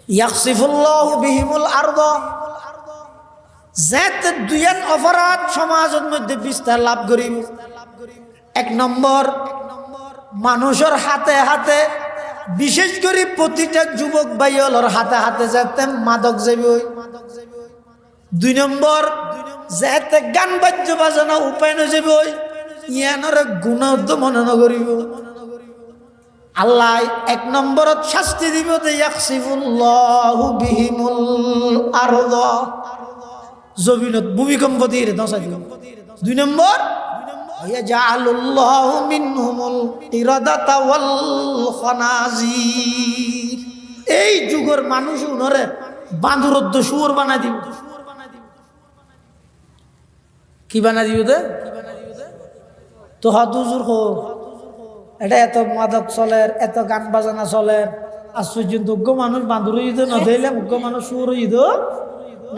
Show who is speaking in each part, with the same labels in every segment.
Speaker 1: ইয়াকসিফুল্লাহু বিহিমুল আরদ, যাতে দুইয়ান অপরাধ সমাজের মধ্যে বিস্তার লাভ করিব। এক নম্বর, মানুষের হাতে হাতে, বিশেষ করে প্রতিটা যুবক ভাইয়ের হাতে হাতে যাতে মাদক যাবে। দুই নম্বর, যাতে গান বাদ্য বাজানো উপায় ন যাবে, ইয়ানোর গুণা মনে নকরিব। আল্লাহ এক নম্বরত শাস্তি দিব, ইয়াকসিফুল্লাহু বিহিমুল আরদ, জমিনত ভূমিকম্প দিয়ে দশা দিব। দুই নম্বর, ইয়াজআলুল্লাহু মিনহুমুল কিরাদাতা ওয়াল খানাজির, এই যুগের মানুষ উনরে বাঁদরদ্দ শুয়োর বানাই দিব। কি বানাই দিব? তো হাদুজুর হো, এটা এত মাদক চলে, এত গান বাজানা চলে, আশ্চর্যযোগ্য মানুষ বাঁদর হইত নদিলাম, উগ্র মানুষ শুয়োর হইত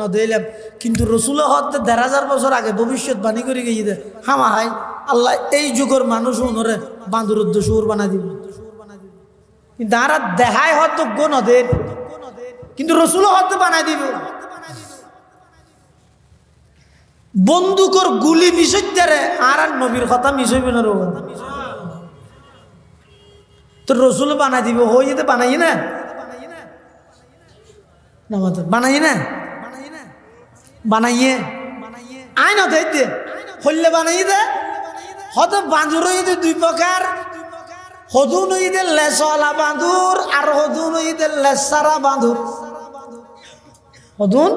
Speaker 1: নদিলাম। কিন্তু রসুল হতে ১,৫০০ বছর আগে ভবিষ্যৎবাণী করে গিয়ে হামা হাই আল্লাহ এই যুগের মানুষ উনরে বাঁদরদ্দ শুয়োর বানাই দিব। কিন্তু আর দেখায় হতজ্ঞ নদের, কিন্তু রসুল হতে বানাই দিব। বন্দুকর গুলি মিশাইতে আর নবীর কথা মিশাইবে না। তো রসুল বানাই দিব, হই যেতে বানাই না, বানাই না, বানাইয়ে আই না দেখতে হইলে বানাই দে। হয়তো বাঁদুর হইতে দুই প্রকার, হদু নইতে লেসলা বাঁদুর আর হদু নইতে লেসারা বাঁদুর। হদুন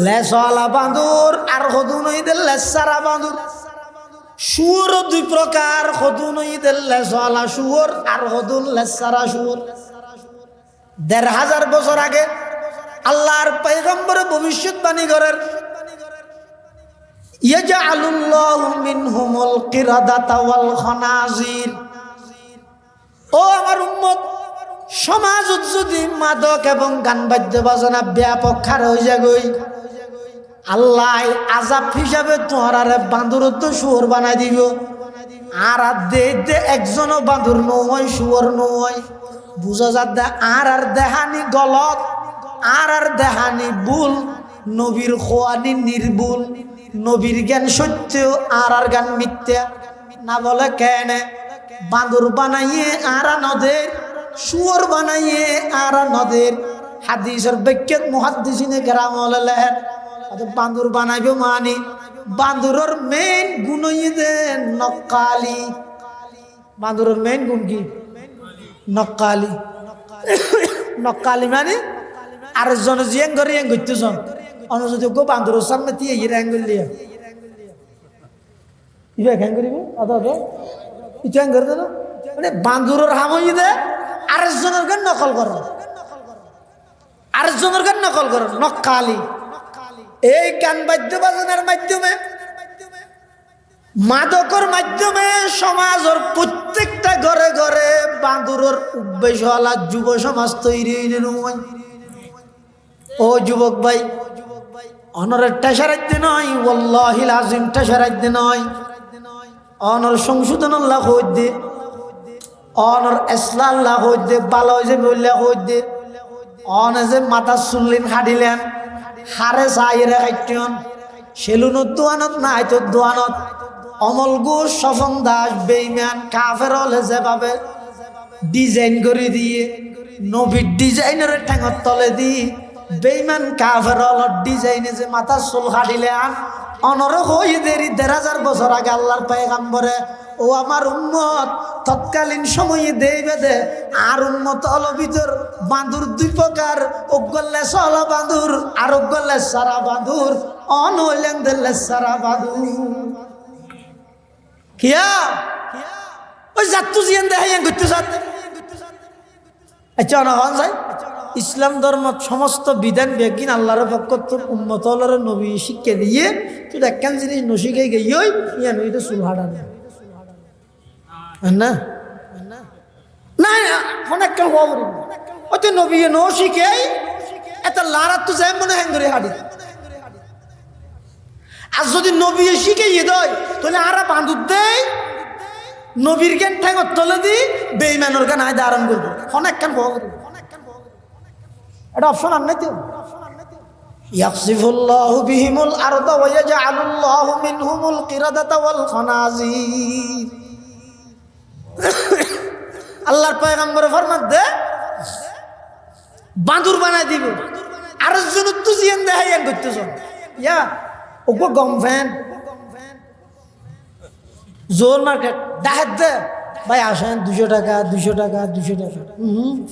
Speaker 1: লেসলা বাঁদুর আর হদু নইতে লেসারা বাঁদুর। শুয়োর দুই প্রকার, হদু নইতে লেসলা শুয়োর আর হদুন লেসারা শুয়োর। ১,৫০০ বছর আগে আল্লাহর পয়গম্বর ভবিষ্যৎবাণী করেন, ইয়াজআলুল্লাহু মিনহুমুল কিরাদাতা ওয়াল খানাজির। ও আমার উম্মত, সমাজত যদি মাদক এবং গান বাদ্য বাজনা ব্যাপক খার হয়ে যাগই, আল্লাহ আযাব হিসাবে তোহারে বাঁদরত শুয়োর বানাই দিব। আর দে একজনও বাঁদর নয়, শুয়োর নয়, বুঝা যাতে আর দেহানি গলত, আর দেহানি ভুল, নবীর খোয়ানি নির্ভুল, নবীর জ্ঞান সত্য আর জ্ঞান মিথ্যা না। বলে কেন? বাঁদর বানাইয়ে আর নদের, শুয়োর বানাইয়ে আর নদের। হাদিসের ব্যাখ্যাত মুহাদ্দিসিনে কেরাম লেখেন, বাঁদর বানাইবে মানে বাঁদরের মেইন গুণ হইতে নক্কালি। বাঁদরের মেইন গুণ কি? নক্কালি। নক্কালি মানে আর জন জিয়াং করে ইয়াং করতেছ অনুযোগ্য বাঁদরের সামনে দিয়ে ইয়ে করলিয়া ইবে হ্যাং করিব অত ইচ্ছা করে দেন, মানে বাঁদরের হাম হয়ে দে আরেকজনের গান নকল কর, আরেকজনের গান নকল কর, নক্কালি। এই গান বাদ্য বাজনার মাধ্যমে, মাদকর মাধ্যমে সমাজের প্রত্যেকটা ঘরে ঘরে বাঁদরের উদ্বেশওয়ালা যুব সমাজ তৈরি হইলে নয়। ও যুবক ভাই, অনরের টেসারাইতে নয়, ওয়াল্লাহিল আযীম টেসারাইতে নয়, অনর সংশোধন আল্লাহ হইত দে, অনর ইসলাম আল্লাহ হইত দে, ভালো হইছে বললে হইত দে। অনে যে মাথা চুল্লিন হাডিলেন, হারে চাইরে খাইটন, সেলুনত দোয়ানত নাই তো দোয়ানত অমল ঘোষ, স্বপন দাস, বেঈমান কাফের হলে যেভাবে ডিজাইন করে দিয়ে, নবীর ডিজাইনের ঠ্যাঙর তলে দিয়ে বেঈমান কাফের হল ডিজাইনে যে মাথা চুল হাডিলে আন অনর হই দেরি ১,৫০০ বছর আগে আল্লাহর পয়গম্বরে ও আমার উম্মত তৎকালীন সময়ে দেই বেদে আর উম্মত হল ভিতর বাঁদুর দুই প্রকার, ওগল্লে সলা বাঁদুর আর ওগল্লে সারা বাঁদুর, অন হইলেন দিল্লে সারা বাঁদুর। কিয়া ওই যাত্তু জিয়ান দেখাইয়া ঘুরতে সাথে আচ্ছা অনহন যাই। ইসলাম ধর্ম সমস্ত বিধান বেগিন আল্লাহর পক্ষ তোর উম্মত হলার নবী শিক্ষা দিয়ে তুই একখান জিনিস নশিকে গিয়ে ইয়া নই তো চুল হাঁটা না না না অনেক কেউ হওয়া ওই তো নবী ন শিখে এত লারাত তো যাই মনে হ্যাং করে হাঁটি। আর যদি নবী শিখে দেয় তাহলে আরা বাঁধুর দেয় নবীর জ্ঞান ঠ্যাঙর তলে দি বেইমানোর গান আয় ধারণ করবো অনেক কেন হওয়া করবো। এটা অপশন আর নাই তো। ইয়াকসিফুল্লাহু বিহিমুল আরদা ওয়া ইয়াজআলুল্লাহু মিনহুমুল কিরাদাতা ওয়াল খানাজির। আল্লাহর পয়গম্বর ফরমান দে বাঁদুর বানাই দিবে আর জন তো জিয়ান দেখাইয়ান করতেছ ইয়া ওগো গম ফ্যান জোর মার্কেট ডাহাত দে ভাই আসেন 200 টাকা 200 টাকা 200 টাকা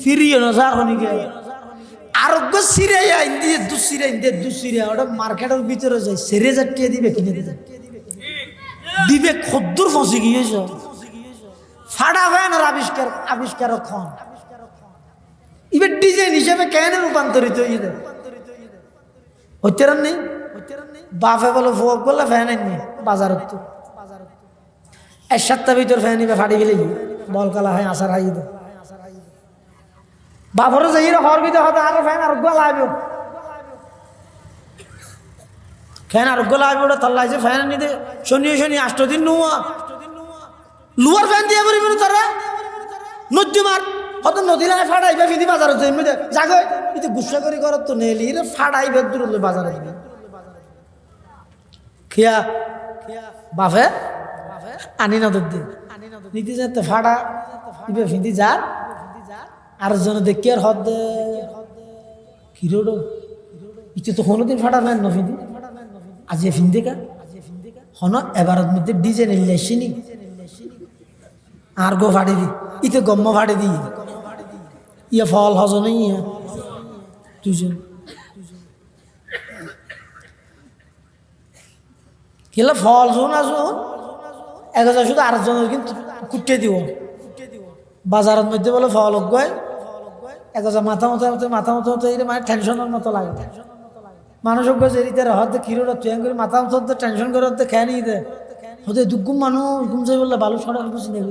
Speaker 1: ফিরিও না যা হনি গে আরোগ্য সিরিয়া ইন্দিয়ে দুসিরিয়া ওটা মার্কেটের ভিতরে যায় সেরে জাটিয়ে দিবে কিনে দিবে দিবে খদ্দুর ফসি গিয়েছে ফাড়া হয় না আবিষ্কারক খন ইবে ডিজাইন হিসেবে কেন রূপান্তরিত হইতে হইতেরান নেই বাফে বলে ফোক বললে ফ্যান আনি বাজারত তো এক সপ্তাহ ভিতর ফ্যান নিবে ফাড়ি গেলে বল কালা হয় আসার হাই দে বাফরও যাই হর ভিতরে হতে আর ফ্যান আর গোলা আইব ফ্যান আর গোলা আইব ওটা তল্লাইছে ফ্যান নিতে শনি 8 দিন নুয়া লুয়ার ফ্যান দিয়ে বলি তারা নদী মার হয়তো নদী লাগে ফাড়াইবে ফিদি বাজারত যাইবে জাগো ইতে গুসা করে করত তো নেলি রে ফাড়াইবে দূর বাজারে দিবি খিয়া বাফে আনি না দদ্দি নিতে যেতে ফাড়া ইবে ফিদি যা আর জন দেখি আর হদ হিরোডো ইতে তো কোনোদিন ফাড়া ফ্যান ন ফিদি আজ ফিন্দে কা হন এবারত মধ্যে ডিজাইন এলিয়েছিনি আর গো ফাড়ি দি ইতে গম্ম ফাড়ি দি ইয়া ফল হজনে ইয়া দুজন কেলা ফল শোন আসুন 1000 শুধু 8 জনের কিন্তু কুটে দিব বাজারের মধ্যে বলে ফল গয় 1000 মাথা মতো এই মানে টেনশনের মতো লাগে মানুষ গেছে এরিতে হতে কিরোটা তুই করে মাথা মতো টেনশন করে হতে খেয়ে নিয়ে দে হতে দুগুম মানুষ ঘুম যাই বললে বালু ছড়া বুঝি নেই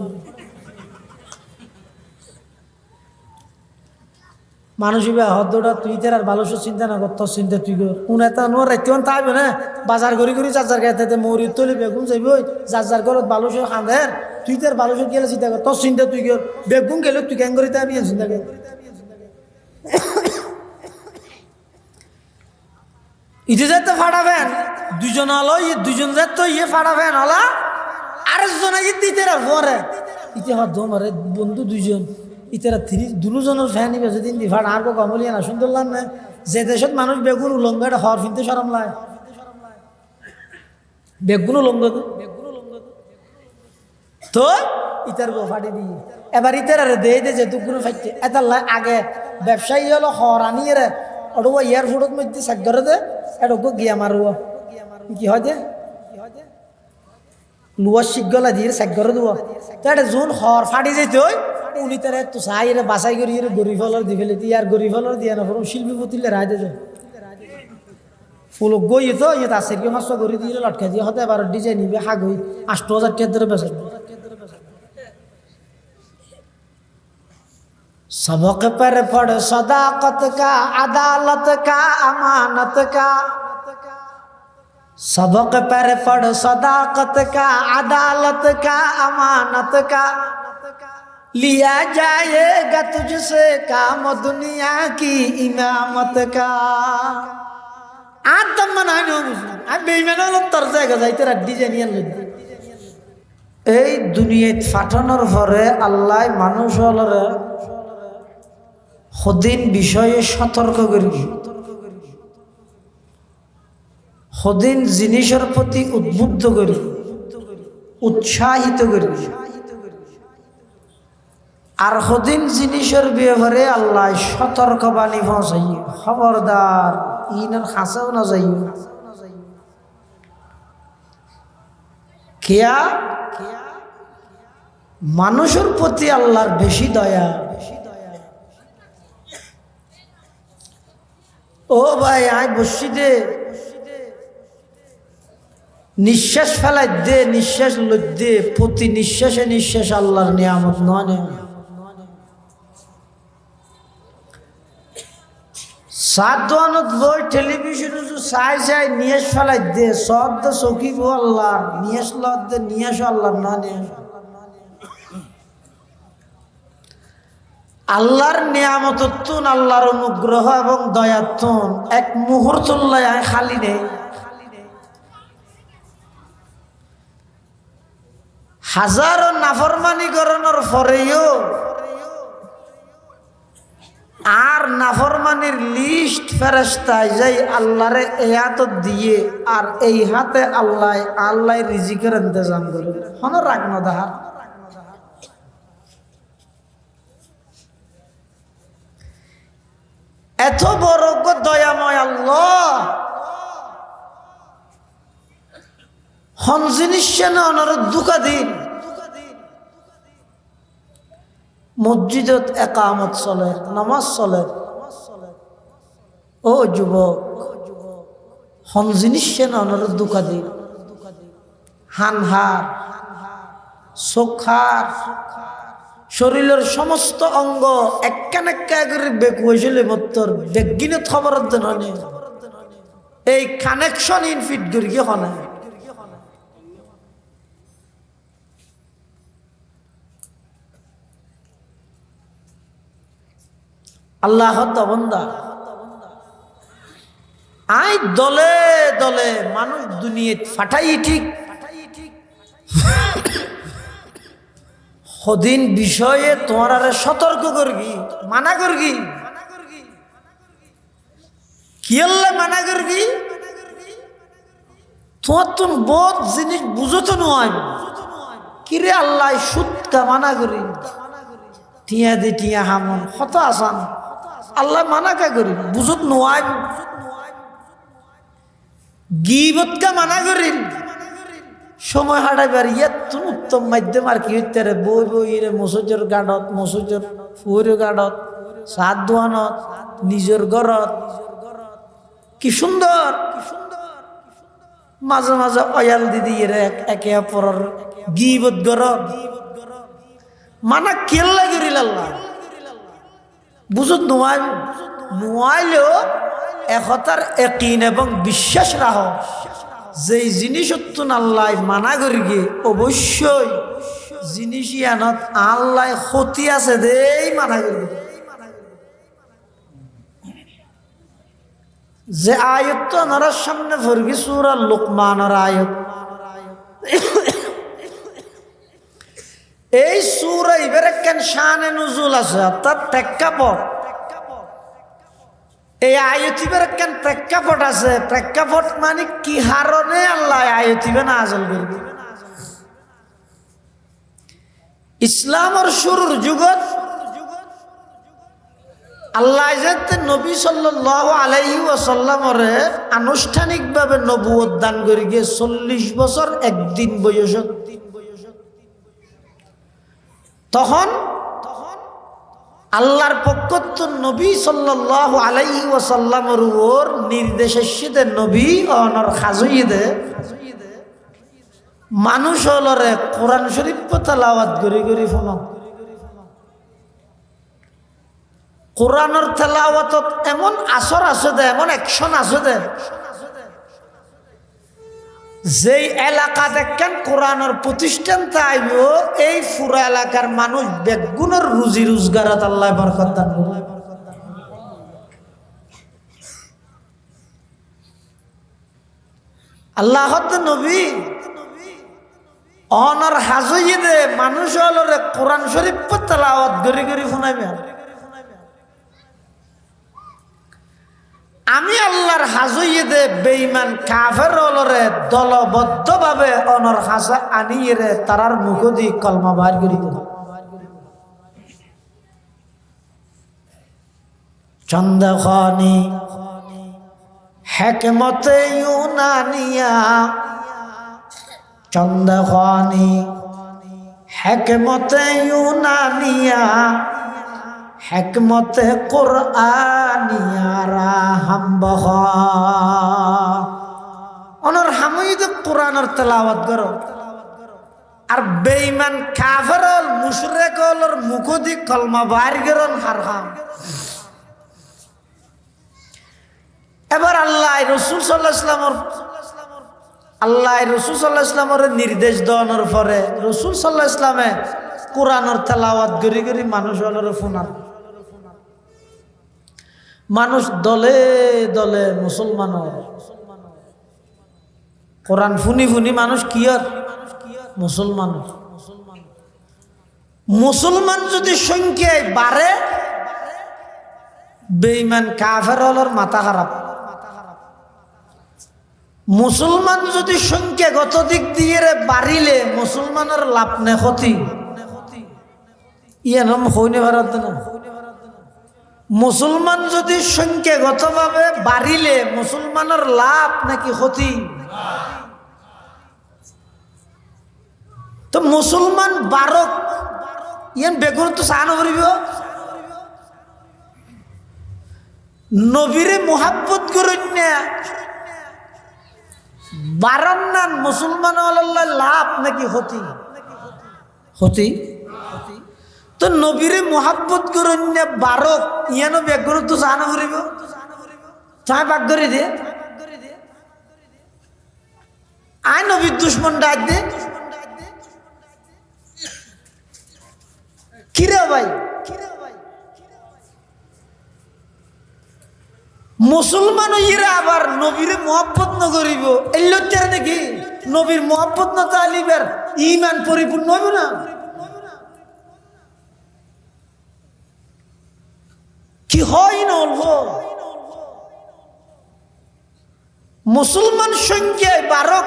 Speaker 1: মানুষ হদ্দটা তুই তার আর বালুসের চিন্তা না করত চিন্তা তুই কর কোন এটা নোয়ার রাখতে তাইবে না বাজার করি যার গায়ে মরি তলি বেগুন যাইব যার ঘরত বালুসের খাঁদের তুই তার বালুসের গেলে চিন্তা কর তোর চিন্তা তুই কর বেগুন গেলে তুই কেন করি তাই চিন্তা কর ইতে যাতে ফাড়াবেন দুজন হলো দুজন যাত ইয়ে ফাড়াবেন হলা আরেকজন দিতে পরে ইতে হদ মারে বন্ধু দুজন ইতারা দুজনের ফ্যান নিবে যেদিন দি ফাড় আর গো কমলিয়া না সুন্দর লাগ না যে দেশত মানুষ বেগুন উলঙ্গ এটা হর ফিনতে সরম লাগে বেগুন উলঙ্গ তো ইতার গো ফাড়ি দিয়ে এবার ইতারে দে যে দুগুলো ফাইতে এটা আগে ব্যবসায়ী হলো হর আনিয়ে রে ওটা এয়ারপোর্টের মধ্যে সাক ধরে দে এটা গো গিয়া মারুয়া কি হয় দে লুয়ার শিখগলা দিয়ে সাক ধরে দেওয়া তো এটা জোন হর ফাড়ি যেতে হয় উনি তারা তো চাই বাছাই করি গরিব ফলর দি ফেলে দিয়ে আর গরিব ফলর দিয়ে না শিল্পী পুতিলে রায় দে ফুল গই তো ইয়ে আছে কি মাছ করে দিয়ে লটকা দিয়ে হতে এবার ডিজাইন নিবে হাগই 8000 টাকা ধরে বেচে सबक पर पढ़ सदाकत का अदालत का अमानत का सबक पर पढ़ सदाकत का अदालत का अमानत का लिया जाएगा तुझसे काम दुनिया की इमामत का आदम मनानो आ बेईमानो तर জায়গা যাইতে ডিজাইন লইতে এই দুনিয়াত ফাটানোর পরে আল্লাহ মানুষ হলরে হদিন বিষয়ে সতর্ক করি হদিন জিনিসের প্রতি উদ্বুদ্ধ করি উৎসাহিত করি আর হদিন জিনিসের ব্যাপারে আল্লাহ সতর্ক বাণী পৌঁছাই খবরদার ইনার হাসাও না যাই কেয়া মানুষের প্রতি আল্লাহর বেশি দয়া ও ভাই আয় বসি দে নিঃশ্বাস ফেলাই দে নিঃশ্বাস লইতে প্রতি নিঃশ্বাসে নিঃশ্বাস আল্লাহর নিয়ামত নয় সাধনত বই টেলিভিশনে চাই নিয়ে ফেলাই দে সব দে চকিব আল্লাহর নিয়ে দে নিয়ে আল্লাহর না নিয়ে আল্লাহর নিয়ামততুন, আল্লাহর অনুগ্রহ এবং দয়াতুন এক মুহূর্তল্লায় খালি নেই। হাজারো নাফরমানি করানোর পরেও আর নাফরমানির লিস্ট ফেরেশতায় যাই আল্লাহরে এই হাত দিয়ে আর এই হাতে আল্লাহ রিজিকের ইন্তজাম করে হন রাখনো দাহার। এত বড় দয়াময় আল্লাহ হন জিনিস দুকা দিন মসজিদত একামত চলে, নামাজ চলে। ও যুবক, হন জিনিস দুকা দিন হানহার চোখার শরীরের সমস্ত অঙ্গ একখান একা করে বেক হয়েছিল মত্তর বেগিনত খবর দেন এই কানেকশন ইনফিট দুর্গে হনে। আল্লাহ বন্দা আই দলে দলে মানুষ দুনিয়া ফাটাই ঠিক হদিন বিষয়ে তোমার সতর্ক করগি, মানা করগি। কি আল্লাহ মানা করগি? তোমার তো বহুত জিনিস বুঝো তো নয়। কিরে আল্লাহ সুদকা মানা করি, টিয়া দি টিয়া হামন কত আসান। আল্লাহ মানা কা করি বুঝত নয়। গিবতকা মানা করি, সময় হাঁটাইবার ইয়াত উত্তম মাধ্যম আর কি হইতে রে বই বই রে মসুজের গাড়ত, মসুজের ফুয়ের গাড়ত, সাত দোয়ানত, নিজের ঘরত। কি সুন্দর মাঝে মাঝে অয়াল দিদি রে একে অপরের গিবত গরত মানা কেল্লা করিল আল্লাহ বুঝত নোয়াইলেও একতার একিন এবং বিশ্বাস রাহ যেই জিনিস আল্লাহ মানা করি গে অবশ্যই জিনিস আনত আল্লাহ ক্ষতি আছে দেই মানা করি। যে আয়ত তো নরার সামনে ফরগি সূরা লুকমানের আয়ত। এই সূরা ইবের কেন শানে নুজুল আছে অর্থাৎ প্রেক্ষাপট। এই আয়াতিবের কেন প্রেক্ষাপট আছে। প্রেক্ষাপট মানে কি হারণে আল্লাহ আয়াতিবে নাযিল করবে। ইসলামের শুরুর যুগত আল্লাহ যে নবী সাল্লাল্লাহু আলাইহি ওয়াসাল্লামের আনুষ্ঠানিকভাবে নবুয়ত দান করে গিয়ে 40 বছর একদিন বয়স। তখন আল্লাহর পক্ষ তো নবী সাল্লাল্লাহু আলাইহি ওয়াসাল্লামের উপর নির্দেশিত নবী অনর খাজুইদে মানুষ হলরে কোরআন শরীফ তেলাওয়াত করি করি ফোনো। কোরআনের তেলাওয়াতত এমন আসর আছে দে, এমন অ্যাকশন আছে দে, যেই এলাকা দেখেন কোরআনের প্রতিষ্ঠান তাইব এই পুরো এলাকার মানুষ বেগুনের রুজি রোজগারত আল্লাহ বরকত দান করবে। আল্লাহ নবী অনর হাজইদে মানুষ হলরে কোরআন শরীফ তেলাওয়াত গরি গরি শুনাইবে। আমি আল্লাহর হাজইদে বেঈমান কাফের হলরে দলবদ্ধ ভাবে অনর হাসা আনিয়ে রে তারার মুখ দি কলমা বাইর করি দেব। চন্দ্রখানি হেকমতে ইউনানিয়া, চন্দ্রখানি হেকমতে ইউনানিয়া, হেকমতে কোরআনিয়ারা হামবহ। অনর হামইদ কোরআনের তেলাওয়াত করো আর বেঈমান কাফের মুশরিক হলর মুখ দি কলমা বাইর করন হারহাম। এবার আল্লাহ রাসূল সাল্লাল্লাহু আলাইহি ওয়াসাল্লামের নির্দেশ দেওয়ার পরে রাসূল সাল্লাল্লাহু আলাইহি ওয়াসাল্লামে কোরআনের তেলাওয়াত গরি গরি মানুষ হলরে ফোনার মানুষ দলে দলে মুসলমানের কোরআন ফুনি ফুনি মানুষ কি আর মুসলমান। মুসলমান যদি সংখ্যায় বাড়ে বেঈমান কাফের হলোর মাথা খারাপ। মুসলমান যদি সংখ্যাগত দিক দিয়ে বাড়িলে মুসলমানের লাভ নে ক্ষতি ইয়ানম হইনে ভারত না। মুসলমান যদি সংখ্যাগতভাবে বাড়িলে মুসলমানের লাভ নাকি ক্ষতি? তো মুসলমান বারক ইয়ান বেগুন তো চান করিব। নবীরে মোহাব্বত করেন না বারান্নান মুসলমান লাভ নাকি ক্ষতি? ক্ষতি। তো নবীরে মোহাব্বত করেন না বারক ইয়ানো বেগুন তো চান করিব। চায় বাগ ধরে দে আয় নবীর দুশ্মন ডাক দে কিরে ভাই। মুসলমান ইরা আবার নবীরে মোহাব্বত ন করিব এই লজ্জার নাকি? নবীর মোহাব্বত ন তালিবের ইমান পরিপূর্ণ হবে না? কি হয় না অল্প মুসলমান সংখ্যায় বারক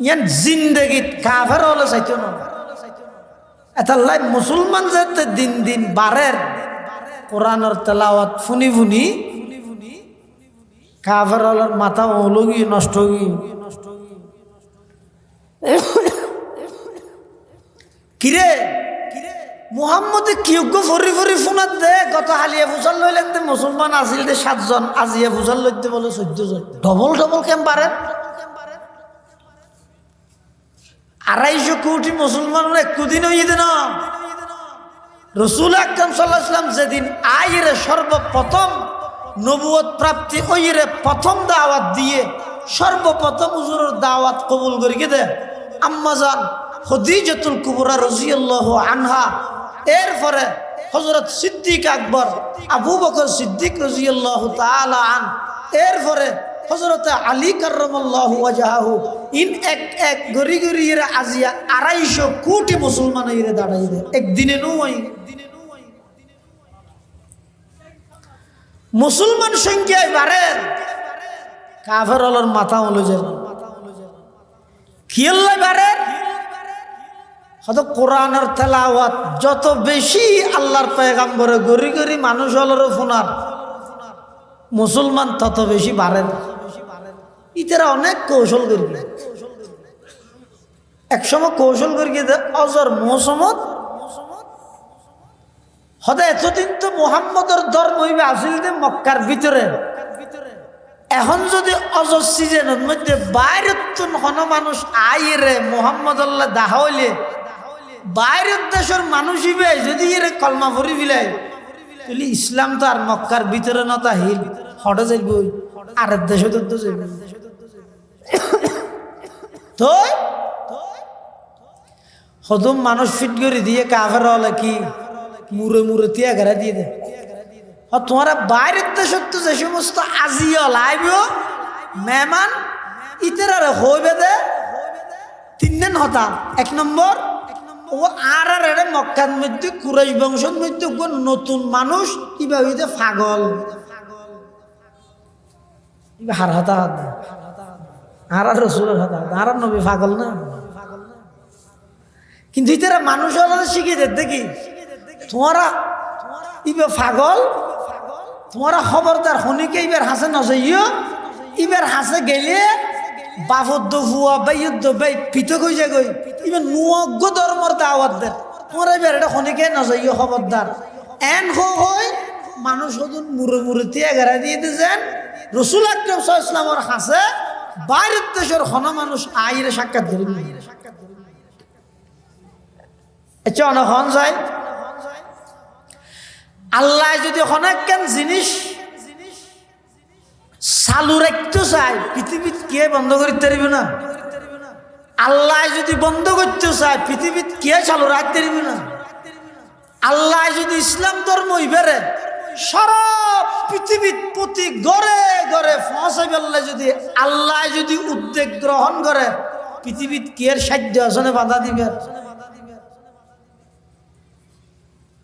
Speaker 1: ইয়ান জিন্দগিত কাফের হলে চাইতো না। এতাল্লাই মুসলমান যাতে দিন দিন বাড়ের কোরআনের তেলাওয়াত ফুনি ফুনি কাফের হলের মাথা ওলগি নষ্ট হই। কিরে মুহাম্মদে কিয়োগ্য ফরি ফরি ফোনাত দে গত হালিয়া ফুসাল লইলেন দে মুসলমান আসিল দে 7 জন আজিয়া ফুসাল লইতে বলে 14 জন ডবল ডবল কেম পারে। 250 কোটি মুসলমানের একদিন হইয়ে দে না। রসুল আকরাম সাল্লাল্লাহু আলাইহি ওয়াসাল্লাম যেদিন আইরে সর্বপ্রথম নবুয়ত প্রাপ্তি ওইরে প্রথম দাওয়াত দিয়ে সর্বপ্রথম হুজুরের দাওয়াত কবুল করি কে দে আম্মা জান খাদিজাতুল কুবরা রাদিয়াল্লাহু আনহা। এরপরে হযরত সিদ্দিক আকবর আবু বকর সিদ্দিক রাদিয়াল্লাহু তাআলা আন। এরপরে হযরত আলী কাররামাল্লাহু ওয়াজহাহু। ইন এক এক গরি গরি এর আজিয়া 250 কোটি মুসলমান এর দাঁড়াই দে একদিনে নয়। মুসলমান সংখ্যায় বাড়ে কাফের হলোর মাথা হলো যে কি আল্লাহ বাড়ে। হয়তো কোরআনের তেলাওয়াত যত বেশি আল্লাহর পয়গাম্বরে গরি গরি মানুষ হলোর ফোনার মুসলমান তত বেশি বাড়েন। ইতারা অনেক কৌশল করবে একসময় কৌশল করিয়ে অজর মৌসুমত হতে এতদিন তো মুহাম্মদের ধর্ম হইবে আসিল দে মক্কার ভিতরে। এখন যদি অজর সিজনের মধ্যে বাইরের তো কোন মানুষ আইরে মোহাম্মদ আল্লাহ দেখা হইলে বাইরের দেশের মানুষ হইবে যদি এর কলমা ভরি বিলাই তাহলে ইসলাম তো আর মক্কার ভিতরে না তা হিল হটে যাইব আর দেশে তো যাইব। তো হদম মানুষ ফিট করে দিয়ে কাফের হলে কি মুড়ে মুড়ে তিয়া ঘেরা দিয়ে দে। তোমারা বাইরের দেশের তো যে সমস্ত আজিও লাইব মেহমান ইতারা হইবে দে 3 দিন হতা। 1 নম্বর ও আর এর মক্কার মধ্যে কুরাইশ বংশের মধ্যে নতুন মানুষ কিভাবে পাগল হার হাতা হাত আর রসুলের হাতা আর নবী পাগল না। কিন্তু ইতারা মানুষ আলাদা শিখিয়ে দে দেখি তোমারা ইবে পাগল তোমারা খবরদার হনিকে ইবার হাসে নজাইও ইবার হাসে গেলে বাফদ্দ ফুয়া বাইদ্দ বাই পিতক হয়ে যায় গই ইবার নুয়জ্ঞ ধর্মর দাওয়াত দেন তোমরা এবার এটা হনিকে নজাইও খবরদার এন হয় মানুষ হদুন মুড়ে মুড়ে তিয়া গেরা দিয়ে দিয়েছেন। রসুল আকরাম সাল্লাল্লাহু আলাইহি ওয়াসাল্লামের হাসে বাইরের দেশের হন মানুষ আইরে সাক্ষাৎ ধরি আচ্ছা অনেক হন যায়। আল্লাহ যদি অনেক জিনিস চালু রাখতে চায় পৃথিবীত কে বন্ধ করতে পারবে না। আল্লাহ যদি বন্ধ করতে চায় পৃথিবীত কে চালু রাখতে পারবে না। আল্লাহ যদি ইসলাম ধর্ম ইবারে সারা পৃথিবীর প্রতি ঘরে ঘরে পৌঁছে ফেললে যদি আল্লাহ যদি উদ্যোগ গ্রহণ করে পৃথিবীর কি এর সাধ্য আসনে বাধা দিবে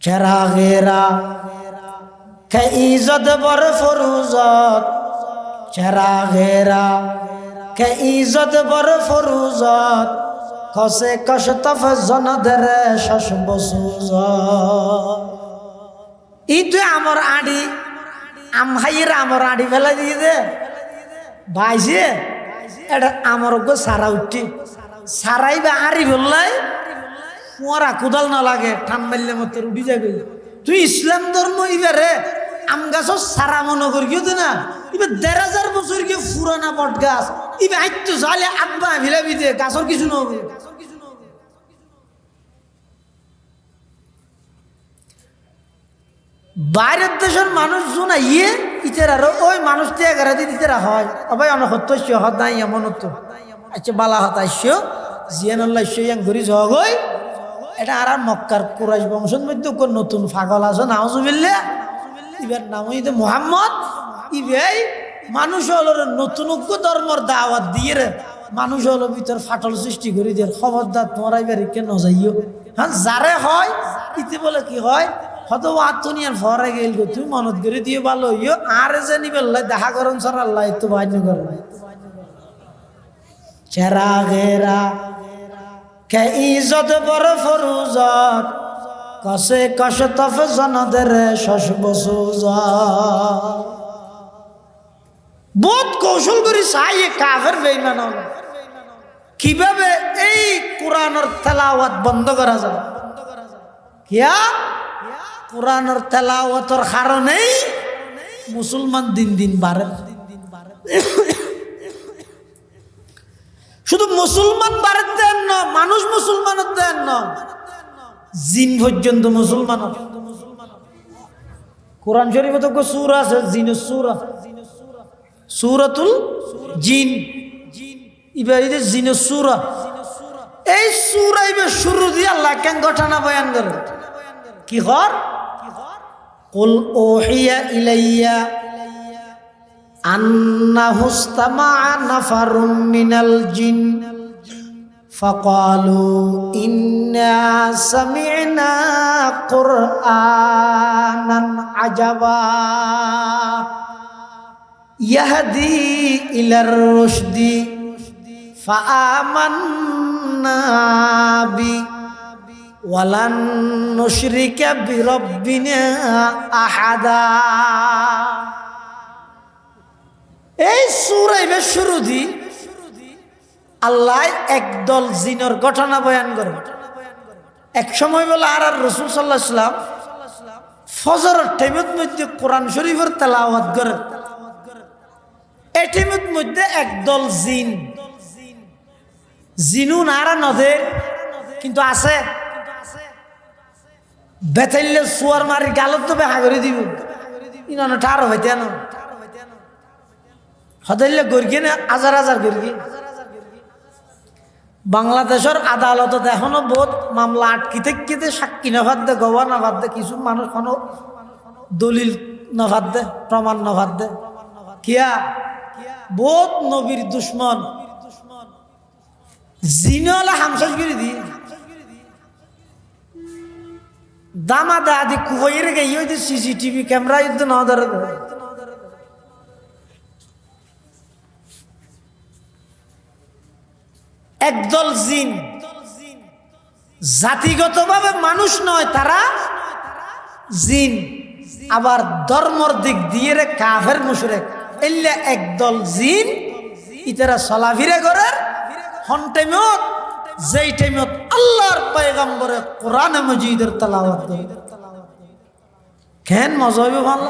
Speaker 1: চেরাগেরা কে ইজ্জত বর ফরুজত চেরাগেরা কে ইজ্জত বর ফরুজত কসে কশতফ জনদের শশ বসুজ ই তুই আমার আড়ি আমহাইয়ের আমার আড়ি ফেলা দিয়ে দে ভাইছে এটা আমার গো সারা উঠি সারাই বা আড়ি বললাই কুয়ারা কোদাল না লাগে ঠান মারলে মতো উঠি যাবে তুই ইসলাম ধর্ম ইবারে আম গাছ সারা মনে করি তো না এবার ১,৫০০ বছর গিয়ে পুরানা বট গাছ এবার আইতো জালে আব্বা ভিলাবি দে গাছর কিছু নবে বাইরের দেশের মানুষ শোনা ইতের আরো ওই মানুষটি ১১ দিন ইতেরা হয় অবাই অনহত্য হত নাই এমন হতো আচ্ছা বালা হতাশ্য জিয়ানুল্লাহ ইয়াং ঘুরি জগই এটা আর মক্কার কুরাইশ বংশের মধ্যে নতুন পাগল আছে নাউজুবিল্লাহ ইবার নাম হইতে মুহাম্মদ ইবাই মানুষ হলো নতুন ধর্মর দাওয়াত দিয়ে রে মানুষ হলো ভিতর ফাটল সৃষ্টি করে দিয়ে খবরদার তোমরা এবার কেন যাইও হ্যাঁ যারে হয় ইতে বলে কি হয় হয়তো আত্মনিয়ার ফরে গেল তুমি মনত করে দিয়ে ভালো ইয়ে আর যে নিবেল্লাই দেখা করেন সার আল্লাহ তো বান্য করেন চেরাগেরা কে ইজ্জত বড় ফরুজত কসে কশতফ জনদের শশ বসুজ বহুত কৌশল করে চাই কাফের বেঈমান কিভাবে এই কোরআনের তেলাওয়াত বন্ধ করা যায় কিয়া কোরআনের তেলাওয়াতের কারণেই মুসলমান দিন দিন বাড়ে শুধু মুসলমান বাড়ে দেন না মানুষ মুসলমানের দেন না জিন পর্যন্ত মুসলমান কোরআন শরীফে তো সূরা আছে জিনের সূরা সূরাতুল জিন ইবাইদে জিনের সূরা এই সূরা ইবে শুরু দিয়ে আল্লাহ কেন ঘটনা বয়ান করে কি হর কুল ওহিয়া ইলাইয়া আন্নাহু ইসতামা'a নাফারুম মিনাল জিন ফাকালু ইন্না সামি'না কুরআনান আজাবা ইয়াহদি ইলার রুশদি ফাআমান্না বি ওয়ালান নুশরিকা বিরাব্বিনা আহাদা এই সূরা এর শুরু দি আল্লাহ একদল জিনের ঘটনা বয়ান করে এক সময় বলে আর রাসূল সাল্লাল্লাহু আলাইহি ওয়াসাল্লাম ফজরের টাইমের মধ্যে কোরআন শরীফের তেলাওয়াত করে এই টাইমের মধ্যে একদল জিনু নারা নদে কিন্তু আছে বেতাইলে সুয়ার মারি গালত তো বেহা করে দিব ইনানো ঠার হইতে না হদাইলে গর্গি না হাজার হাজার গর্গি বাংলাদেশের আদালত এখনো বহুত মামলা আটকি থেকে সাক্ষী না ভাত দে গবা না ভাত দে কিছু মানুষ কোনো দলিল না ভাত দে প্রমাণ না ভাত দে কিয়া বহুত নবীর দুশ্মন জিনলা হামসাজ করে দি দামা দাদি কুয়াইর গিয়ে ওই সিসিটিভি ক্যামেরা ইউদ্ধ না ধরে একদল জিন জাতিগতভাবে মানুষ নয় তারা জিন আবার ধর্মর দিক দিয়ে রে কাফের মুশরিক এল্লা একদল জিন ইতারা চলাফিরে করে হন টাইমত যেই টাইমত আল্লাহর পয়গম্বরে কোরআনে মজিদের তেলাওয়াত করে কেন মজা হইবে ভালো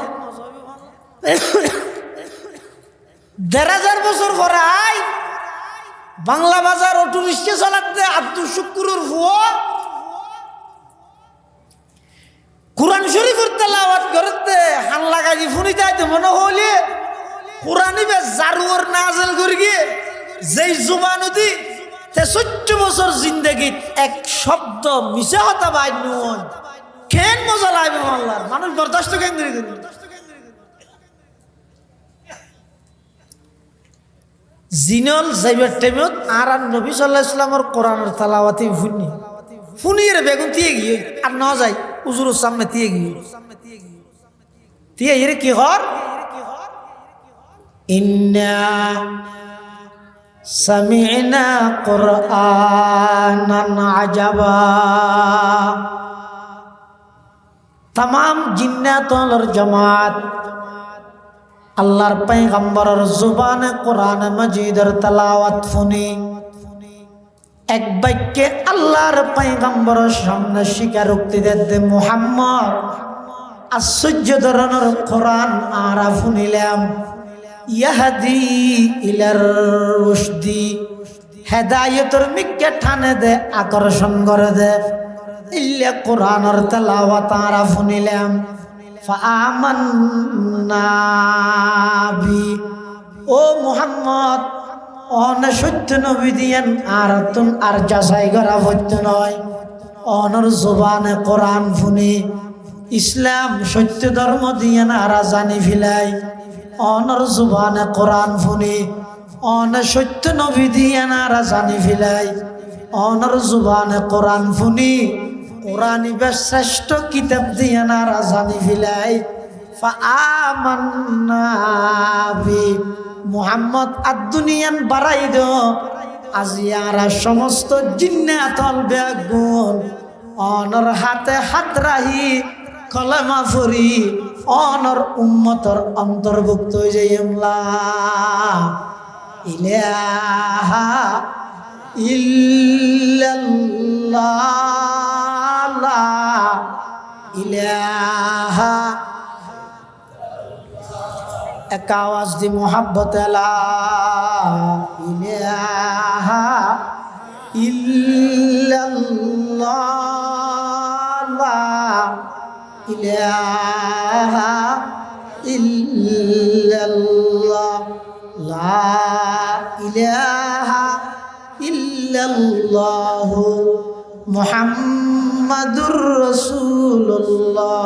Speaker 1: ১,৫০০ বছর পরে আই বাংলা বাজার অটো রিক্সা চালাতে আব্দুল শুকুরের ফুয়া কোরআন শরীফের তেলাওয়াত করতে হান লাগাই ফুনিতে আইতে মনে হইলে কোরআনই বে জারুর নাজেল করে গিয়ে যেই জুবান দি ৬৩ বছর জিন্দেগিত এক শব্দ মিশা হতা বাইর নয় কেন মজা লাগবে আল্লাহর মানুষ বরদাস্ত কেন করে দিল জিনল যাইবার টাইমত আর নবী সাল্লাল্লাহু আলাইহি সাল্লামের কোরআনের তেলাওয়াতে ফুনিয়ে বেগুন দিয়ে গিয়ে আর না যায় হুজুরের সামনে দিয়ে গিয়ে এর কি হর ইন্না সামি'না কুরআনান আজাবা तमाम জিন্নাতুল জামাত আল্লাহর পয়গম্বরের জবানে কোরআন মাজিদের তেলাওয়াত শুনি এক বাক্যে আল্লাহর পয়গম্বরের সামনে স্বীকারোক্তি দিতে মুহাম্মদ আশ্চর্য ধরনের কোরআন আরা শুনিলাম ইয়াহদি ইলার রুশদি হেদায়েতের মিকে ঠানে দে আকর্ষণ করে দে ইল্লা কোরআনের তেলাওয়াত আরা শুনিলাম ফাআমান্না বি ও মুহাম্মদ অন সত্য নবী দিয়েন আর তুম আর যাচাই করা সত্য নয় অনর জবানে কোরআন শুনি ইসলাম সত্য ধর্ম দিয়ে আর জানি ফিলাই অনর জবানে কোরআন শুনি অন সত্য নবী দিয়ে আর জানি ফিলাই অনর জবানে কোরআন শুনি কোরআনিবের শ্রেষ্ঠ কিতাব দিয়ে আর জানি ফিলাই ফাআমান্না বি মুহাম্মদ আদ-দুনিয়ান বাড়াই দো আজিয়ারা সমস্ত জিন্নাতল বেগুন অনর হাতে হাত রাহি কলেমা ফুরি অনর উম্মতর অন্তর্ভুক্ত হয়ে যাইমলা ইলাহা ইল্লাল্লাহ লা ইলাহা এক আওয়াজ দি মোহাব্বত লা ইলাহা ইল্লাল্লাহ লা ইলাহা ইল্লাল্লাহ লা ইলাহা ইল্লাল্লাহ মুহাম্মাদুর রাসূলুল্লাহ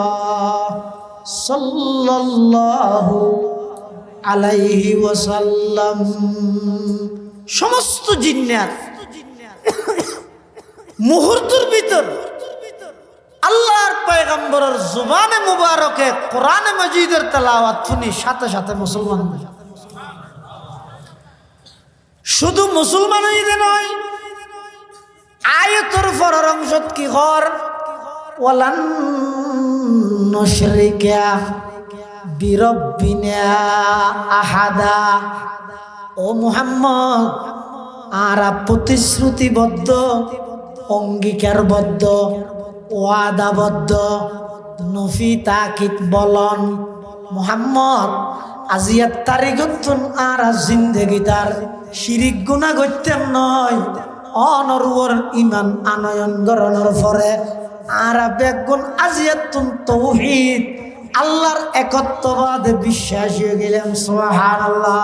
Speaker 1: সাল্লাল্লাহু আলাইহি ওয়াসাল্লাম সমস্ত জিন্নাত মুহূর্তের ভিতর আল্লাহর পয়গম্বরের জবানে মুবারকে কোরআনে মাজিদের তেলাওয়াত শুনি সাথে সাথে মুসলমান শুধু মুসলমানই নয় আয়াতের পরের অংশ কি কর ওয়ালান নুশরিকা বিরব্বিনা আহাদা ও মুহাম্মদ আরা প্রতিশ্রুতিবদ্ধ অঙ্গীকারবদ্ধ ওয়াদাবদ্ধ নফি তাকিদ বলন মুহাম্মদ আজিয়াত তারিখতুন আরা জিন্দেগিতার শিরিক গুনাহ করতেন নয় অনরুর ইমান আনয়ন গরণের পরে আরা বেগুন আজিয়াতুন তাওহীদ আল্লাহর একত্ববাদে বিশ্বাসী হয়ে গেলাম সুবহানাল্লাহ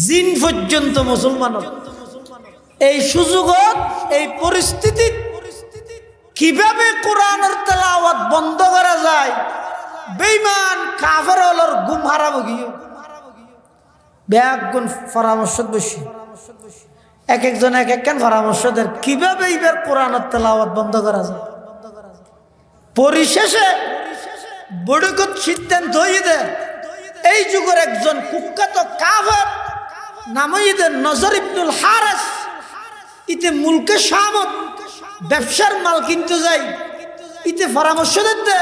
Speaker 1: জিন পর্যন্ত মুসলমান এই সুযোগত এই পরিস্থিতি কিভাবে কোরআনের তেলাওয়াত বন্ধ করা যায় বেঈমান কাফের হলর গুম হারাবো গিয়ে বেগুন পরামর্শ বসি এক একজন এক একখান পরামর্শ দেন কিভাবে এবার কোরআনের তেলাওয়াত বন্ধ করা যায় পরিশেষে বড়কত সিদ্ধান্ত হয়ে দেয় এই যুগের একজন কুখ্যাত কাফের নাম হইতে নজর ইবনুল হারিস ইতে মুলকে শামত ব্যবসার মাল কিনতে যাই ইতে পরামর্শ দিতে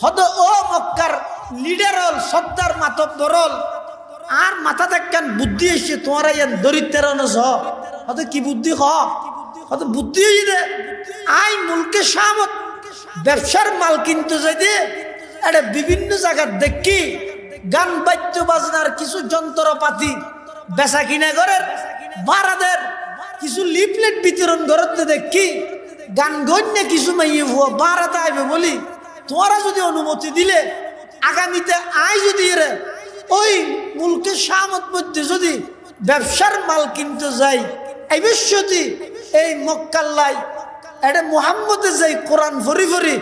Speaker 1: হদ ও মক্কার লিডার হল সর্দার মাতব্বর হল আর মাথা দেখেন বুদ্ধি এসে তোমার দরিদ্র হত কি বুদ্ধি হত বুদ্ধি হয়ে দে আই মুলকে শামত ব্যবসার মাল কিনতে যাই দে এটা বিভিন্ন জায়গার দেখি গান বাদ্য বাজনার কিছু যন্ত্রপাতি বেচা কিনা করেন বারাদের কিছু লিফলেট বিতরণ করতে দেখি গান গণ্য কিছু মাইয়ে বারাতে আইবে বলি তোরা যদি অনুমতি দিলে আগামীতে আই যদি রে ওই মুলকে শামত মধ্যে যদি ব্যবসার মাল কিনতে যাই অবশ্যই এই মক্কাল্লাই এটা মুহাম্মদে যাই কোরআন ভরি ভরি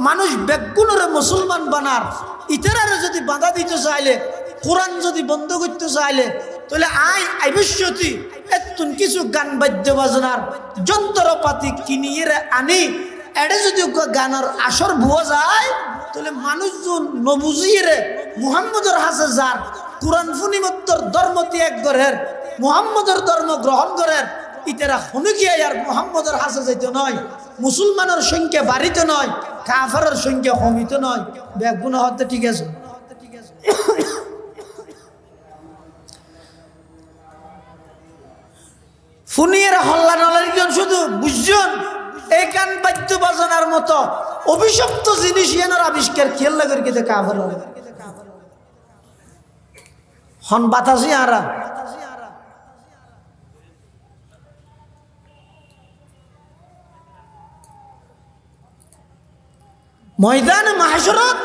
Speaker 1: মানুষ বেগুনরে মুসলমান বানার ইতারারে যদি বাধা দিতে চাইলে কোরআন যদি বন্ধ করতে চাইলে তাহলে আইবশ্যতি এতুন কিছু গান বাদ্য বাজনার যন্ত্রপাতি কিনিয়ে আনি এটা যদি গানের আসর ভুয়া যায় তাহলে মানুষজন নবুঝিয়ে রে মুহাম্মদের হাসে যার কোরআন ফুনিমত্তর ধর্ম ত্যাগ করের মুহাম্মদের ধর্ম গ্রহণ করের ইতারা হনুকিয়া আর মুহাম্মদের হাসে যাইতে নয় মুসলমানের সংখ্যা বাড়িতে নয় কাফেরের সংখ্যা কমিতে নয় বেগুন হতে ঠিক আছে ফুনিয়ের হল্লা নলারিজন শুধু বুঝজন এই গান বাদ্য বাজনার মতো অভিশপ্ত জিনিস এনার আবিষ্কার খেয়াল লাগে কিন্তু কাফের হন বাতাসি আরা ময়দান মাহশরত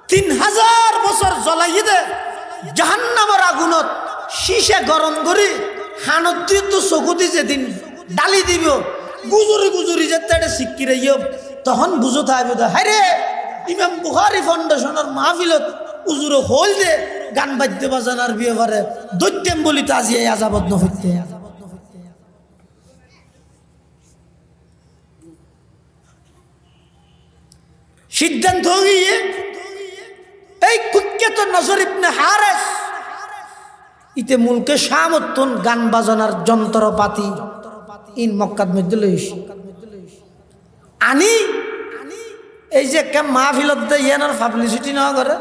Speaker 1: 3000 বছর জ্বলাই দে জাহান্নামের আগুনত শীশে গরম করি হানত তো চকুতি যেদিন ডালি দিব গুজুরি গুজুরি যেতে শিক্ষিরে তখন বুঝো থাকবে হায় রে ইমাম বুখারী ফাউন্ডেশনের মাহফিলত উজুরে হল দে গান বাদ্য বাজানার ব্যাপারে দৈত্যম বলি তাজিয়ে আজাবত নহইতে সিদ্ধান্ত হয়ে এই কুখ্যাত নজর ইবনে হারেস ইতে মুলকে শামতুন গান বাজানার যন্ত্রপাতি ইন মক্কাত মধ্যে লইস আনি এই যে কে মাহফিলত দে ইয়ানোর পাবলিসিটি না করে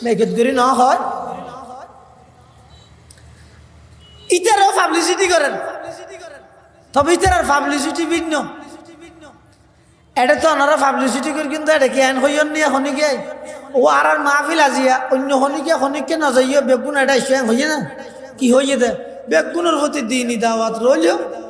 Speaker 1: মেকেট করি না হয় ইতারও পাবলিসিটি করেন তবে ইতার পাবলিসিটি ভিন্ন এটা তো ওনারা পাবলিসিটি করে কিন্তু এটা কি আইন হইন নিয়ে হনিকে ও আর মাহফিল আজিয়া অন্য হনিকে না যাইও বেগুন এটা ইস্যাং হইয়ে না কি হইয়ে দে বেগুনের প্রতি দিনই দাওয়াত রইল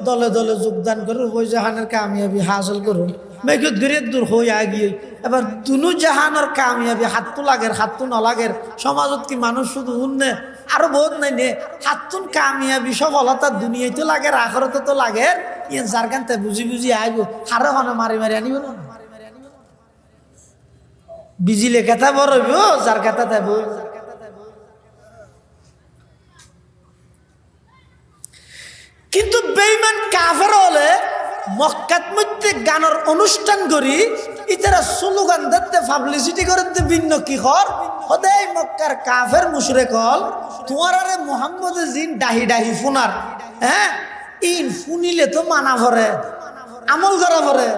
Speaker 1: দলে দলে যোগদান করে ওই জাহানের কামিয়াবি হাসিল করুন মেঘে দূরে দূর হয়ে আগিয়ে এবার দুনু জাহানের কামিয়াবি হাতটো লাগের হাতটো নলাগের সমাজত কি মানুষ শুধু উন্নে আরো বহুত নাই নে হাততুন কামিয়াবি সফলতা দুনিয়াতে লাগে আখরতে তো লাগে ইয়ে যার কানতে বুঝি বুঝি আইব হারে হনে মারি মারি আনিব না বিজিলে কথা বড় হইব যার কথা দেব কিন্তু বেঈমান কাফের হলে মক্কাত মধ্যে গানের অনুষ্ঠান করি ইতারা স্লোগান দিতে পাবলিসিটি করতে ভিন্ন কি কর হদাই মক্কার কাফের মুশরিক হল তোমারে মুহাম্মদ জিন ডাহি ডাহি ফুনার হ্যাঁ ইন ফুনিলে তো মানা ভরে আমল করা ভরে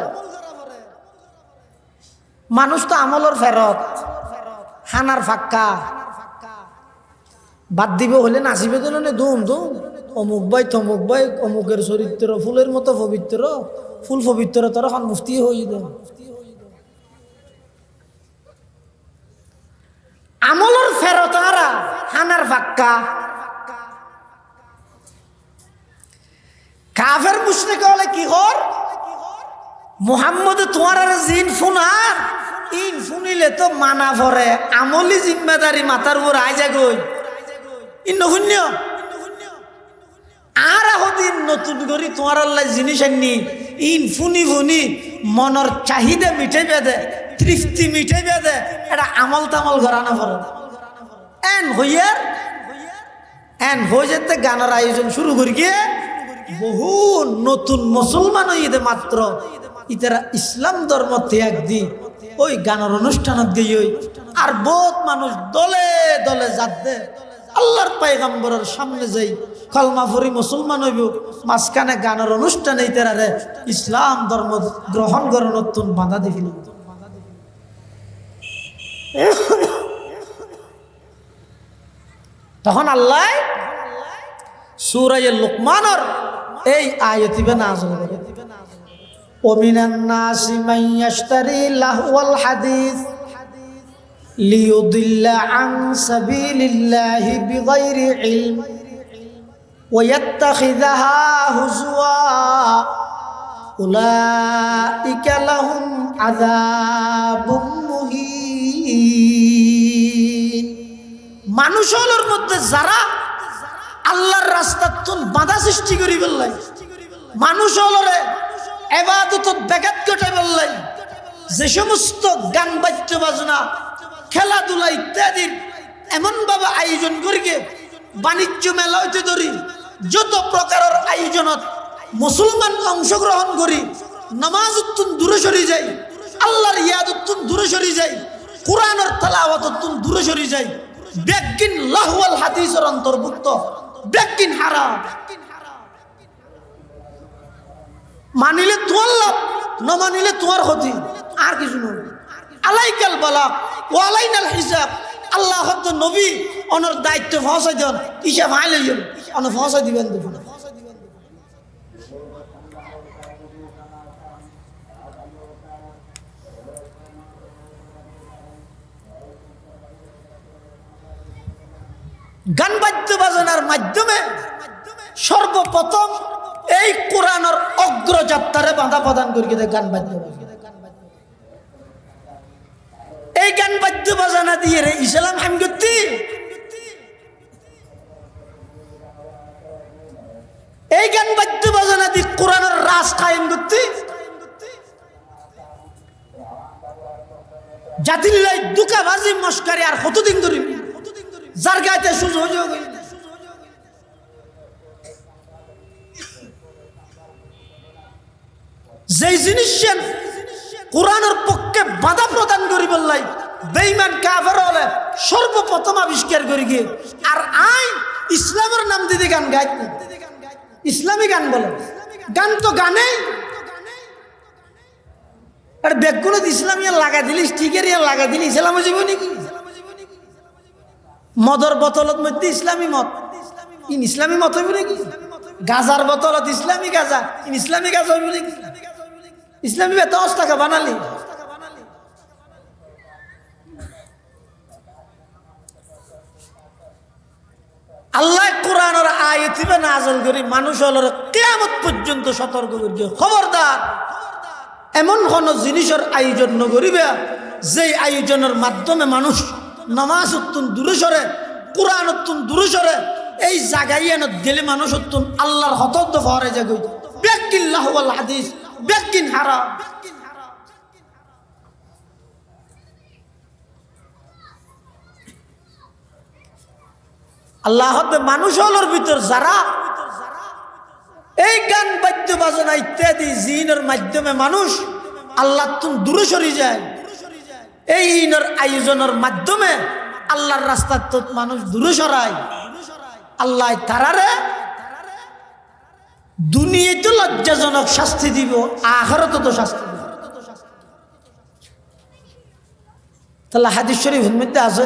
Speaker 1: মানুষ তো আমলের ফেরত হানার ফাক্কা বাদ দিব হলে নাচিবে তো না দুম দুম অমুক ভাই তমুক ভাই অমুকের চরিত্র ফুলের মতো পবিত্র ফুল পবিত্র তোর এখন মুফতি হয়ে দে আমলের ফেরত আরা হানার ফাক্কা কাফের মুশরিক হলে কি কর মুহাম্মদ তোমার জিন ফুনার ইন ফুনিলে তো মানা ভরে আমলি জিম্মেদারি মাথার উপর আই যাগই ইন শূন্য আর হদিন নতুন করি তোমার আল্লাহ জিনিস আনি ইন ফুনি ফুনি মনের চাহিদা মিঠে বেদে তৃপ্তি মিঠে বেদে এটা আমল তামল ঘরানো ভরে এন হয়ে যেতে গানের আয়োজন শুরু করি গিয়ে বহু নতুন মুসলমান হইতে মাত্র ইতারা ইসলাম ধর্ম ত্যাগ দি ওই গানের অনুষ্ঠানত গিয়ে আর বহুত মানুষ দলে দলে যাতে আল্লাহর পয়গম্বরের সামনে যাই কলমা পড়ি মুসলমান হইব মাঝখানে গানের অনুষ্ঠানে ইতারারে ইসলাম ধর্ম গ্রহণ করে নতুন বাধা দিছিল তখন আল্লাহ সূরা লুকমানের এই আয়াতিবে নাযিল করে ওমিনান নাসি মান ইয়াশতারি লাহওয়াল হাদিস লিয়ুদিল্লা আন সাবিলিল্লাহি বিগাইরি ইলম ওয়া ইয়াত্তাখিযাহা হুজওয়া উলাইকা লাহুম আযাবুম মুহিন মানুষের মধ্যে যারা আল্লাহর রাস্তার তুন বাধা সৃষ্টি করি বললাই মানুষ হলরে ইবাদত ব্যাঘাত ঘটাই বললেন যে সমস্ত গান বাদ্য বাজনা খেলাধুলা ইত্যাদির এমন ভাবে আয়োজন করিকে বাণিজ্য মেলা হইতে ধরি যত প্রকারের আয়োজনত মুসলমান অংশগ্রহণ করি নামাজ উত্তুন দূরে সরি যাই আল্লাহর ইয়াদ উত্তুন দূরে সরি যাই কোরআনের তেলাওয়াত উত্তুন দূরে সরি যাই বেকিন লাহওয়াল হাদিসের অন্তর্ভুক্ত বেকিন হারাম মানিলে তোমার লাভ না মানিলে তোমার ক্ষতি আর কিছু নয় আলাইকাল বালাগ ওয়া আলাইনাল হিসাব আল্লাহ হদ নবী ওনার দায়িত্ব পৌঁছাই দেন হিসাব আইলে অন পৌঁছাই দিবেন দেখুন গান বাদ্য বাজনার মাধ্যমে সর্বপ্রথম এই কোরআনের অগ্রযাত্রারে বাধা প্রদান করি গান বাদ্য এই গান বাদ্য বাজনা দিয়ে রে ইসলাম হাম করতি এই গান বাদ্য বাজনা দিয়ে কোরআনের রাজ কায়েম করতি জাতিল্লাই দুকাবাজি মস্কারি আর কতদিন ধরে যার গাইতে সুযোগ যেই জিনিস কোরআনের পক্ষে বাধা প্রদান করি বললাই বেঈমান কাফের হলে সর্বপ্রথম আবিষ্কার করি গিয়ে আর আইন ইসলামের নাম দিদি গান গাইত ইসলামী গান বলে গান তো গানেই আর বেগুলো ইসলামিয়া লাগা দিলি স্টিকারিয়া লাগা দিলি ইসলাম হয়ে যাবো নাকি মদর বোতলত মধ্যে ইসলামী মত ইন ইসলামী মত হইব নাকি গাজার বোতলত ইসলামী গাজা ইন ইসলামী গাজা হইব নাকি ইসলামী বে 10 টাকা বানালি আল্লাহ কোরআনের আয়াতিবে নাযিল করি মানুষ হলর কিয়ামত পর্যন্ত সতর্ক করিবে খবরদার এমন কোন জিনিসের আয়োজন নগরিবে যেই আয়োজনের মাধ্যমে মানুষ নামাজ উত্তুন দূরে সরে কোরআন উত্তুন দূরে সরে এই জায়গায়নত গেলে মানুষ উত্তুন আল্লাহর হতদ ফরে যায় গই বেকিল্লাহ ওয়াল হাদিস বেকিন হারাম আল্লাহ মানুষ হলোর ভিতর যারা এই গান বাদ্য বাজনা ইত্যাদি জিনের মাধ্যমে মানুষ আল্লাহ তুম দূরে সরে যায় এই ইনের আয়োজনের মাধ্যমে আল্লাহর রাস্তার তো মানুষ দূরে সরায় আল্লাহ তারারে দুনিয়াতে লজ্জাজনক শাস্তি দিব আখিরাতে তো শাস্তি দিব তাহলে হাদিস শরীফের মধ্যে আছে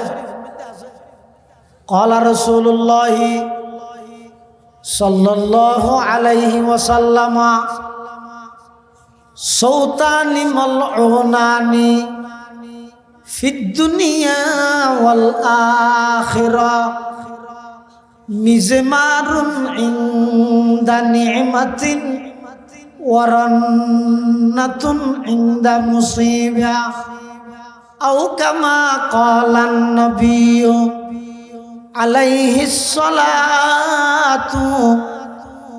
Speaker 1: قال رسول الله صلى الله عليه وسلم صوتان ملعونان في الدنيا والآخرة مزمار عند نعمة ورنة عند مصيبة أو كما قال النبي عليه الصلاة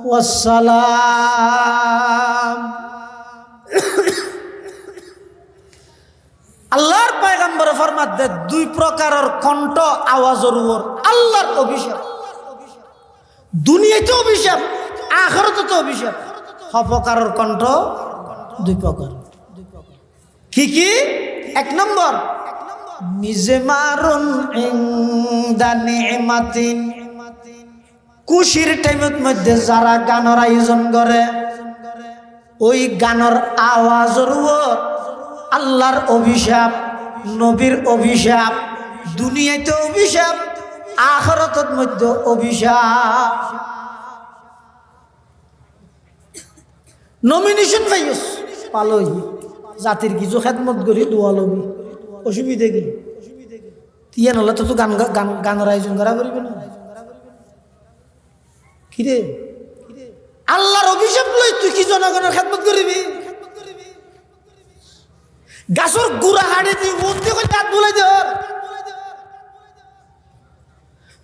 Speaker 1: والسلام আল্লাহর পয়গম্বর ফরমাতে দুই প্রকারের কণ্ঠ আওয়াজের উপর আল্লাহর অভিশাপ দুনিয়াতে অভিশাপ আখিরাতে অভিশাপ প্রকারের কণ্ঠ দুই প্রকার কি কি এক নম্বর মিজমারুন ইনদা নি'মাতিন খুশির টাইমের মধ্যে যারা গানের আয়োজন করে ওই গানের আওয়াজের উপর আল্লাহর অভিশাপ নবীর অভিশাপ দুনিয়াতে অভিশাপ আখিরাতের মধ্যে অভিশাপ নমিনেশন পাইস পালই জাতির কিছু খেদমত করি দোয়া লবি অসুবিধা কি তিয়া নলে তো গান গানের আয়োজন করা করিবে না কিরে আল্লাহর অভিশাপ লই তুই কি জনগণের খেদমত করিবি গাছর গুড়া হাড়ে দি উঠতে কই দাঁত বলে দেওয়ার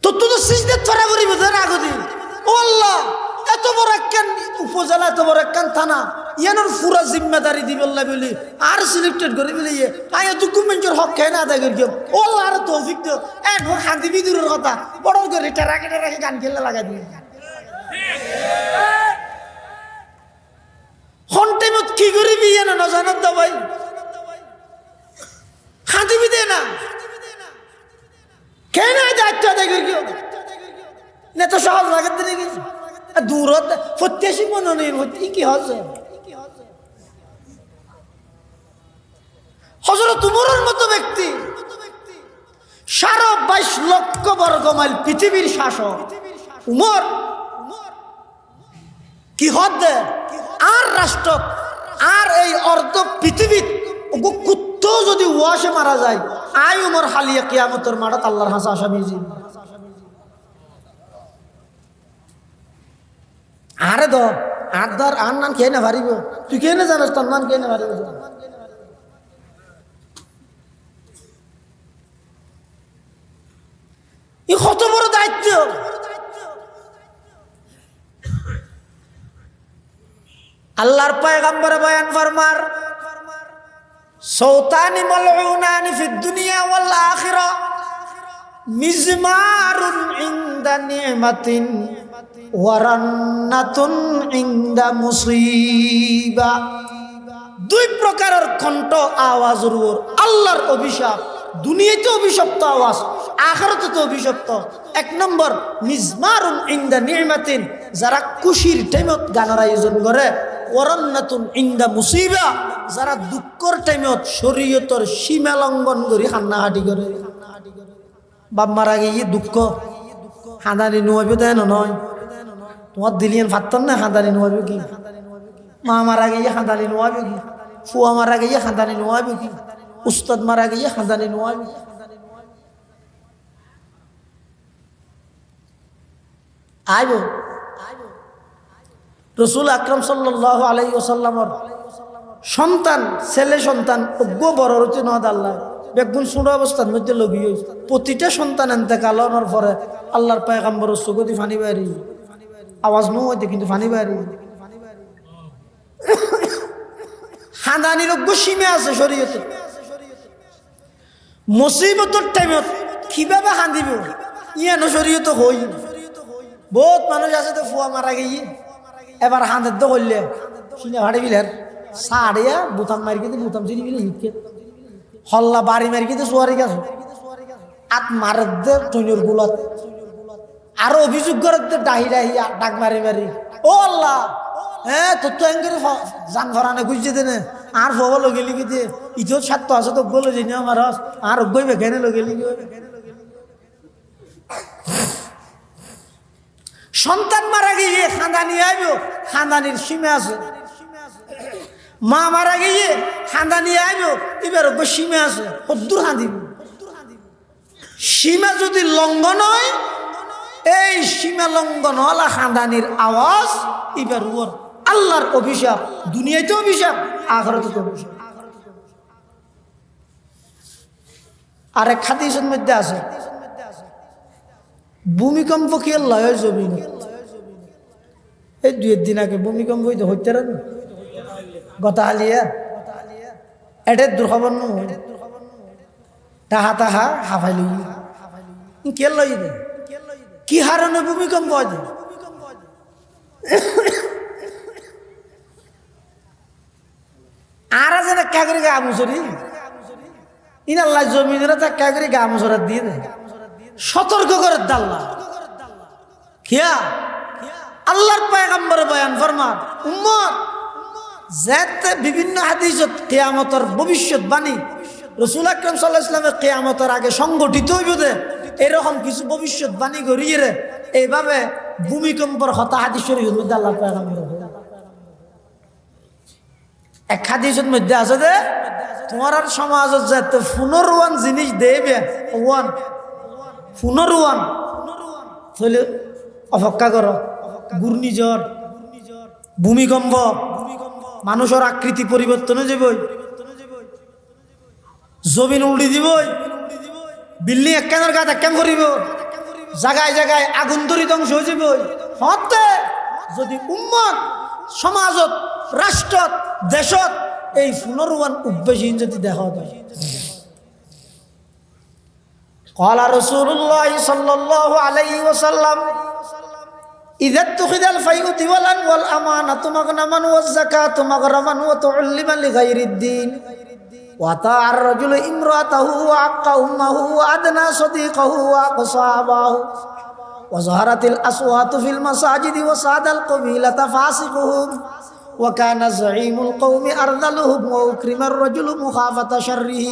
Speaker 1: তো তুই তো সিজদাত ফরা করিবি তোর আগদি ও আল্লাহ এত বড় একখান উপজেলা, এত বড় একখান থানা, ইয়ানোর পুরা জিম্মেদারি দিবল্লা বলি আর সিলেক্টেড করে বলি আয়া ডকুমেন্টের হক খাই না আদায় করি ও আর তৌফিক দিও এন ও শান্তি বিদুরের কথা বড় করে টেরাকে টেরাকে গান খেললে লাগাই দিই হন্টেমত কি করিবি না না জানাত দা ভাই শান্তি বিদে না কেন দায়িত্ব আদায় করি না তো সহজ লাগাতে নাকি দূরত প্রত্যাশী মনে নেই কি হচ্ছে হযরত উমরের মতো ব্যক্তি 22.5 লক্ষ বর্গ মাইল পৃথিবীর শাসক উমর কি হদে আর রাষ্ট্র আর এই অর্ধ পৃথিবী কুত্তো যদি ওয়াশে মারা যায় আই উমর হালিয়া কিয়ামতের মাঠত আল্লাহর হাসা আসামি আরে দ আর ধর আর নাম কে না পারিব তুই কে না জানাস তোর নাম কে না পারিব ই কত বড় দায়িত্ব আল্লাহর পয়গম্বর বয়ান ফরমার সৌতানি মালউনানি ফিদ দুনিয়া ওয়াল আখিরা মিজমারুন ইনদা নি'মাতিন ওয়ারান্নাতুন ইনদা মুসিবা দুই প্রকারের কণ্ঠ আওয়াজের উপর আল্লাহর অভিশাপ দুনিয়াতে অভিশপ্ত আওয়াজ আখিরাতে তো অভিশপ্ত এক নম্বর মিজমারুন ইনদা নি'মাতিন যারা খুশির টাইমত গানের আয়োজন করে ওয়ারান্নাতুন ইনদা মুসিবা যারা দুঃখের টাইমত শরীয়তের সীমা লঙ্ঘন করে হান্নাহাটি করে বাপ মারা গিয়ে দুঃখ হাঁদানি নুয়াবে দেয় নয় তোমার দিলিয়ান ফাত্তর না হাঁদানি নুয়াবে কি মা মারা গিয়ে হাঁদানি নুয়াবে কি ফুয়া মারা গিয়ে হাঁদানি নুয়াবে কি উস্তাদ মারা গিয়ে হাঁদানি নুয়াবে আইব রসুল আকরাম সাল্লাল্লাহু আলাইহি ওয়াসাল্লামর সন্তান ছেলে সন্তান অজ্ঞ বড় রচি নদ আল্লাহ বেগুন সুড় অবস্থার মধ্যে লগি প্রতিটা সন্তান এতেকাল হওয়ার পরে আল্লাহর পয়গম্বরের চোখতি ফানি বাইরি আওয়াজ নো হইতে কিন্তু ফানি বাইরি হাঁদানির অজ্ঞ সীমে আছে শরীয়তে মুসিবতের টাইমত কিভাবে হাঁদিব ইয়ানো শরীয়ত হই বহুত মানুষ আছে তো ফুয়া মারা গিয়ে এবার হাঁদের তো করলে সিনে ভাড়ে বিলের সাড়িয়া বুতাম মারি কিন্তু বুতাম চিনি বিলে হিটকে হল্লা বাড়ি মারি কিন্তু সোয়ারি গেছে আত মারের দে টইনের গুলত আরো অভিযোগ করে ডাহি ডাহি ডাক মারি মারি ও আল্লাহ হ্যাঁ তোর তো এঙ্গের জান ভরানে খুঁজছে দেনে আর ফব লগেলি কি দিয়ে ইতো স্বার্থ আছে তো বলে যে আমার আর গই বেখানে লগেলি সন্তান মারা গিয়ে খানদানি আইব খানদানির সীমা আছে মা মারা গিয়ে খানদানি আইব এবার সীমা আছে কদ্দুর হাঁদিব সীমা যদি লঙ্ঘন হয় এই সীমা লঙ্ঘন হলা খানদানির আওয়াজ এবার ওর আল্লাহর অভিশাপ দুনিয়াতে অভিশাপ আখিরাতে অভিশাপ আরেক হাদিসের মধ্যে আছে ভূমিকম্প কি আল্লাহ জমিন এই 2 দিন আগে ভূমিকম্প হইতে রাখবে গতা হালিয়া এটার দুর্খবর নয় তাহা তাহা হাফাইলি কে লই দে কি হারণে ভূমিকম্প হয় আর আছে না কাগরি গা মুসরি ইন আল্লাহ জমিনের তা কাগরি গা মুসরা দিয়ে দেয় সতর্ক করে দাল্লা কিয়া আল্লাহর পয়গম্বর বয়ান ফরমান উম্মত যাতে বিভিন্ন হাদিসত কিয়ামতের ভবিষ্যৎবাণী রাসূল আকরাম সাল্লাল্লাহু আলাইহি ওয়াসাল্লামের কিয়ামতের আগে সংগঠিত হইব দে এরকম কিছু ভবিষ্যৎবাণী করিয়ে রে এইভাবে ভূমিকম্পর হতা হাদিস শরীফের মধ্যে আল্লাহর পয়গম্বর এক হাদিসের মধ্যে আছে যে তোমার আর সমাজত যাতে পুনর্ওয়ান জিনিস দেবে ওয়ান পুনর্ওয়ান তাহলে অপেক্ষা করো ঘূর্ণিঝড় ভূমিকম্প মানুষের আকৃতি পরিবর্তন হয়ে যাবে জমিন উল্টি দিব বিল্ডিং একখানের গাছ একখান করিব জায়গায় জায়গায় আগুন ধরি ধ্বংস হয়ে যাব হতে যদি উম্মত সমাজত রাষ্ট্রত দেশত এই পুনর্বান উদ্বেশহীন যদি দেখা যায়। قال رسول الله صلى الله عليه وسلم إذا اتخذ الفيء دولا والأمانة مغنما والزكاة مغرما وتعلما لغير الدين وأطاع الرجل امرأته وعق أمه وأدنى صديقه وأقصى أباه وظهرت الأصوات في المساجد وصعد القبيلة فاسقهم وكان زعيم القوم أرذلهم وأكرم الرجل مخافة شره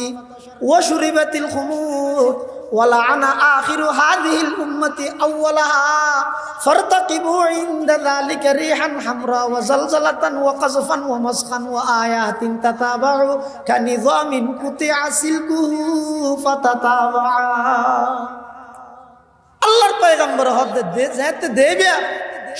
Speaker 1: وشربت الخمور ولعن آخر هذه الأمة أولها فارتقبوا عند ذلك ريحا حمراء وزلزلة وقذفا ومسخا وآيات تتابع كنظام قطع سلكه فتتابع আল্লাহর পয়গম্বর হতে যেতে দেবে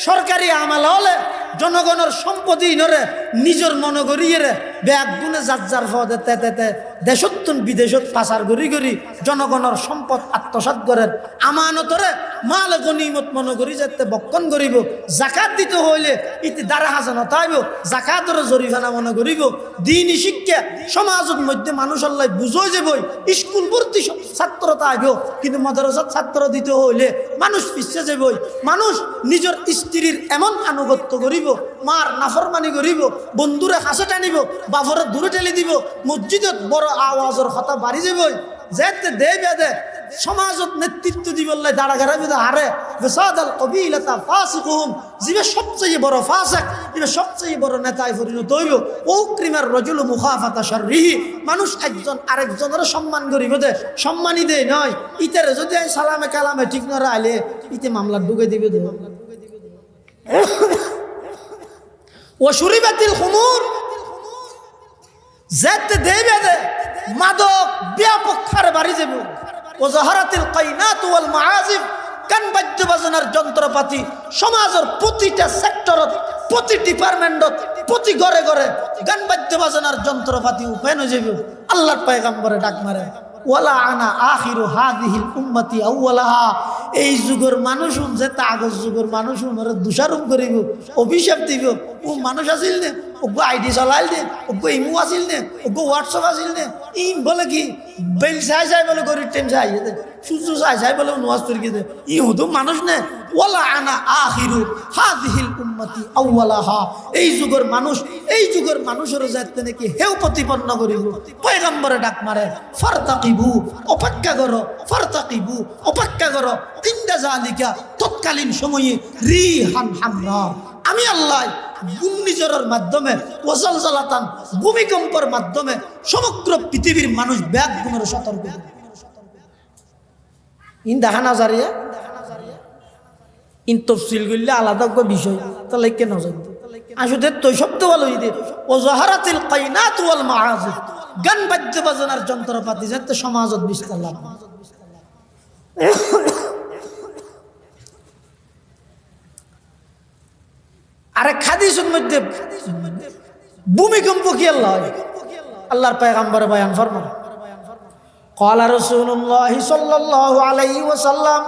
Speaker 1: সরকারি আমল হলে জনগণের সম্পত্তি নরে নিজের মনে করিয়ে ব্যাগ গুনে যার পদে তেতে দেশত্তুন বিদেশত পাচার করি করি জনগণের সম্পদ আত্মসাৎ করেন আমানতরে মাল গনিমত মনে করি যেতে বক্ষণ করিব জাকাত দিতে হইলে ইতি দ্বারা হাজানো তাইব জাকাতর জরিমানা মনে করিব দিনই শিক্ষা সমাজের মধ্যে মানুষ আল্লাহ বুঝই যাবই স্কুল ভর্তি ছাত্র তাইব কিন্তু মাদ্রাসার ছাত্র দিতে হইলে মানুষ পিছিয়ে যাবই মানুষ নিজের স্ত্রীর এমন আনুগত্য করিব মার নাফরমানি করিব বন্ধুরে কাছে টানিব বাবরে দূরে ঠেলে দিব মসজিদত বড় আওয়াজের কথা বাড়ি যাবই যেতে দে বেদে সমাজত নেতৃত্ব দিবল্লাই দাঁড়া ঘেরাবি হারে বেসাদাল কবিলাতা ফাসিকুহুম জিবে সবচেয়ে বড় ফাসিক জিবে সবচেয়ে বড় নেতায় পরিণত হইব ওক্রিমার রজুল মুখাফাতা শাররিহি মানুষ একজন আরেকজনের সম্মান করিব দে সম্মানই দে নয় ইতারে যদি সালামে কালামে ঠিক না রাইলে ইতে মামলা ঢুকে দিবে দে ওশুরিবাতিল খুমুর যেতে দেবে দে মাদক ব্যাপক হারে বাড়ি যাবে ওজাহারাতিল কাইনাত ওয়াল মাআজিফ গান বাদ্য বাজনার যন্ত্রপাতি সমাজের প্রতিটা সেক্টরত প্রতি ডিপার্টমেন্টত প্রতি ঘরে ঘরে গান বাদ্য বাজনার যন্ত্রপাতি উপায়ন যাবে আল্লাহর পয়গম্বরে ডাক মারে ওয়ালা আনা আখিরু হাদিহিল উম্মতি আউওয়ালাহা এই যুগের মানুষ যে আগের যুগের মানুষ ওরা দোষারোপ করিব অভিশাপ দিব ও মানুষ আসিল নে ওগো আইডি চলাইল নে ওগো ইমু আসিল নে ওগো হোয়াটসঅ্যাপ আসিল নে ইম বলে কি বেল চাই চাই বলে গরিব টেম চাই সূর্য চাই চাই বলে নোয়াজ তরকি দে ই হতো মানুষ নে ওয়ালা আনা আখিরু হাদিহিল উম্মতি আউওয়ালাহা এই যুগের মানুষের যাতে নাকি হেউ প্রতিপন্ন করিব পয়গম্বরে ডাক মারে ফারতাকিবু অপেক্ষা করো ফারতাকিবু অপেক্ষা করো ইনদা জালিকা তৎকালীন সময়ে রিহান হামরা আমি আল্লাহ ঘূর্ণিঝড়ের মাধ্যমে ওয়াজালজালাতান ভূমিকম্পের মাধ্যমে সমগ্র পৃথিবীর মানুষ ব্যাগ গুণের সতর্ক ইন দেখা না জারিয়ে ইন তফসিল করলে আলাদা বিষয় তাহলে কেন জানি আসলে তো শব্দ বলো ঈদের ওজাহারাতিল কাইনাত ওয়াল মাআজিফ গান বাদ্য বাজনার যন্ত্রপাতি যাতে সমাজত বিস্তার লাভ আরে হাদিসের মধ্যে ভূমিকম্প কি আল্লাহর পয়গম্বর বয়ান ফরমান قال رسول الله صلى الله عليه وسلم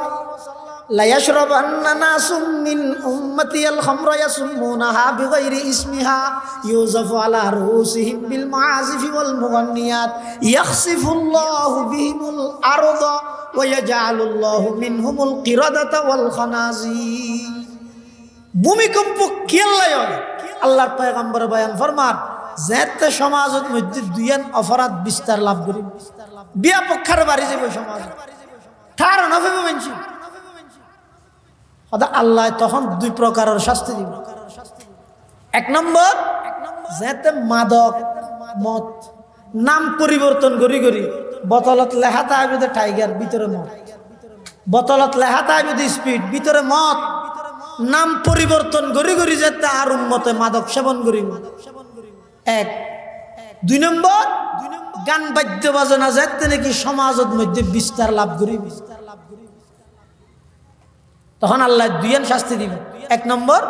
Speaker 1: لا يشربن ناس من امتي الخمر يسمونها بغير اسمها يوزف على رؤوسهم بالمعازف والمغنيات يخسف الله بهم الارض ويجعل الله منهم القردة والخنازير ভূমিকম্প কেলাই আল্লাহর পয়গম্বর বয়ান ফরমান যেতে সমাজের মধ্যে দুইয়ান অপরাধ বিস্তার লাভ করি ব্যাপক হারে বাড়ি যাবে সমাজ কারণ হবে মানছি আল্লাহ তখন দুই প্রকারের শাস্তি দিব এক নম্বর যেতে মাদক মদ নাম পরিবর্তন করি করি বোতলত লেখা থাকবে টাইগার ভিতরে মদ বোতলত লেখা থাকবে স্পিড ভিতরে মদ নাম পরিবর্তন করি করি যেতে আর উম্মতে মাদক সেবন করিব এক দুই নম্বর গান বাদ্য বাজনা যেতে নাকি সমাজের মধ্যে বিস্তার লাভ করিব তখন আল্লাহ দুইয়ান শাস্তি দিব এক নম্বর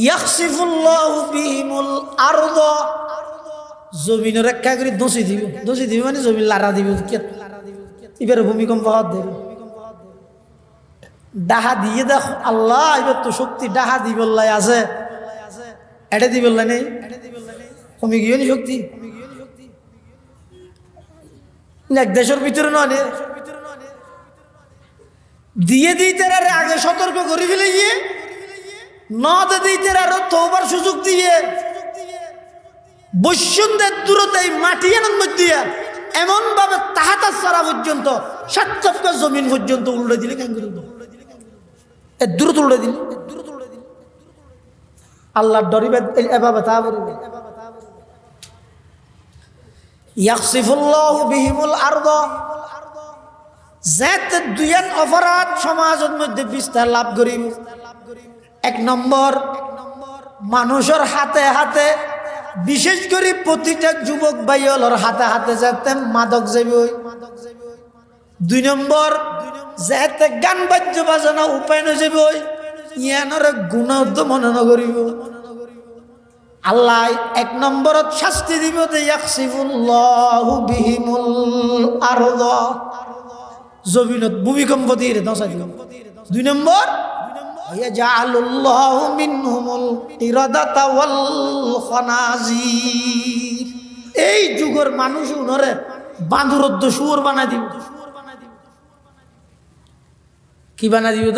Speaker 1: ইয়াখসিফুল্লাহু বিহিমুল আরদ জমিনের একটা করে দোষী দিব মানে জমিন লারা দিব এবারে ভূমিকম্প হওয়ার দেবে ডাহা দিয়ে দেখ আল্লাহ এবার তো শক্তি ডাহা দি বললাই আছে, এটা দি বললাই নেই, কমে গিয়ে নি শক্তি এক দেশের ভিতরে নয় দিয়ে দিতে আগে সতর্ক করে ফেলে গিয়ে নদে দিতে আরো তোবার সুযোগ দিয়ে বৈষ্ণদের দূরতে মাটি আনন্দ মধ্যে এমন ভাবে তাহাতা সারা পর্যন্ত 7 সপ্তাহ জমিন পর্যন্ত উল্টে দিলে কেন করে দূরত উল্টে দিল আল্লাহর ডরিবে এভাবে তা বলবে ইয়াকসিফুল্লাহু বিহিমুল আরদ জাত দুইয়ান অপরাধ সমাজের মধ্যে বিস্তার লাভ করিব। 1 নম্বর মানুষের হাতে হাতে বিশেষ করে প্রতিটা যুবক ভাইয়ের হাতে হাতে যাতে মাদক যাবে। 2 নম্বর যাতে গান বাদ্য বাজানো উপায় না যাবে ইয়ানোর গুনাহ তো মনে না করিব। আল্লাহ 1 নম্বরত শাস্তি দিব যে ইয়াকসিফুল্লাহু বিহিমুল আরদ জমিনত ভূমিকম্প দিয়ে দশা দিব। 2 নম্বর ইয়াজআলুল্লাহু মিনহুমুল ইরাদাতা ওয়াল খানাজির এই যুগের মানুষ উনরে বাঁদুরদ্দ শুয়োর বানাই দিব। কি বানাই দিব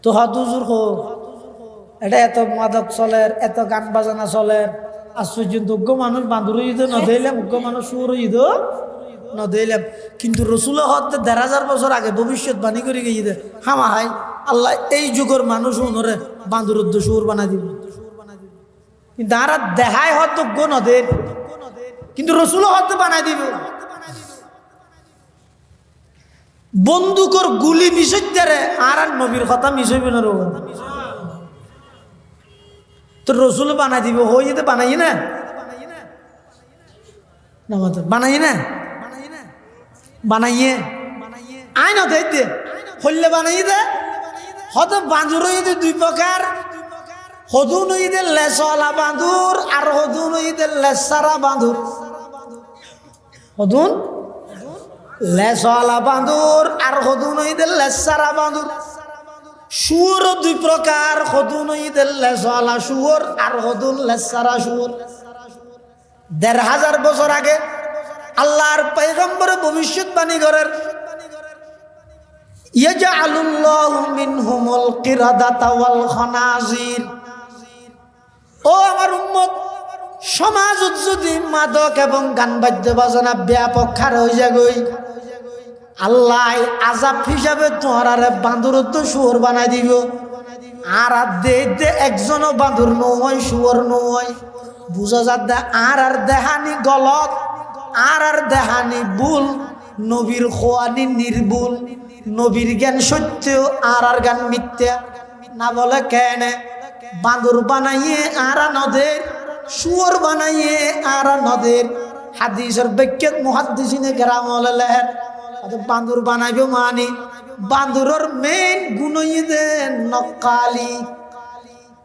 Speaker 1: তো হাতুজুর হো এটা এত মাদক চলের এত গান বাজানা চলের আশ্চর্য মানুষ বাঁদুর ঈদ ন দিলাম উগ্র মানুষ শুয়োর ঈদ ন দিলাম কিন্তু রসুল হতে 1000 বছর আগে ভবিষ্যৎবাণী করে গিয়ে হামা হাই আল্লাহ এই যুগের মানুষ উনরে বাঁদুরদ্দ শুয়োর বানাই দিব। কিন্তু আর দেখায় হত নদের কিন্তু রসুল হতে বানাই দিব। বন্দুকর গুলি মিশাইতে আর নবীর কথা মিশাইবে না রোগ তো রসুল বানাই দিব হই যেতে বানাই না বানাই না বানাইয়ে আইন হতে হইলে বানাই দে হয়তো বাঁধুর 2 প্রকার হদুন ঈদের লেসলা বাঁধুর আর হদুন ঈদের লেসারা বাঁধুর। হদুন লেসলা বাঁধুর আর হদুন ঈদের লেসারা বাঁধুর। শুয়োর 2 প্রকার হদুন ঈদের লেসলা শুয়োর আর হদুন লেসারা শুয়োর। 1500 বছর আগে আল্লাহর পয়গম্বরে ভবিষ্যৎবাণী করেন ইয়াজআলুল্লাহু মিনহুমুল কিরাদাতা ওয়াল খানাজির। ও আমার উম্মত সমাজত যদি মাদক এবং গান বাদ্য বাজনা ব্যাপক খার হয়ে যাগই আল্লাহ আযাব হিসাবে তোরারে বাঁদুরদ্দ শুয়োর বানাই দিব। আর দে একজনও বাঁদুর নয় শুয়োর নয় বুঝা যাচ্ছে আর দেহানি গলত আর দেহানি ভুল নবীর খোয়ানি নির্ভুল নবীর জ্ঞান সত্য আর জ্ঞান মিথ্যা না বলে কেন বাঁদুর বানাইয়ে আর নদের শুয়োর বানাইয়ে আর নদের হাদিসের ব্যাখ্যাত মুহাদ্দিসিনে কেরাম লেখেন বাঁদুর বানাইবে মানে বাঁদুরের মেইন গুণ নক্কালি।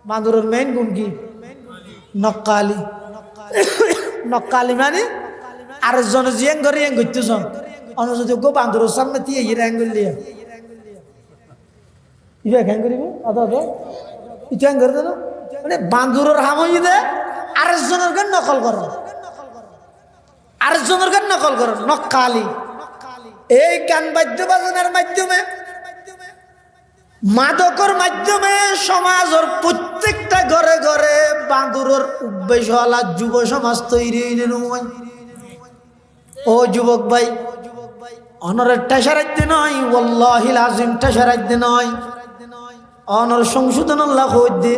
Speaker 1: বাঁদুরের মেইন গুণ কি নক্কালি। নক্কালি মানে আর জন জিয়াং করে ইং করতেছ অনুযোগ্য বাঁদুরের সামনে দিয়ে ইরাং করলিয়া ইবা হ্যাং করিব আদা আদা ইটাং করে দেন মানে বাঁদুরের হামই দে আরেকজনের গান নকল করো আরেকজনের গান নকল করো নক্কালি। এই গান বাদ্য বাজনার মাধ্যমে মাদকর মাধ্যমে সমাজের প্রত্যেকটা ঘরে ঘরে বাঁদুরের উদ্বেশওয়ালা যুব সমাজ তৈরি হইলে নয়। ও যুবক ভাই অনরের টেসারাইতে নয় ওয়াল্লাহিল আজিম টেসারাইতে নয় অনর সংশোধন আল্লাহ হইতে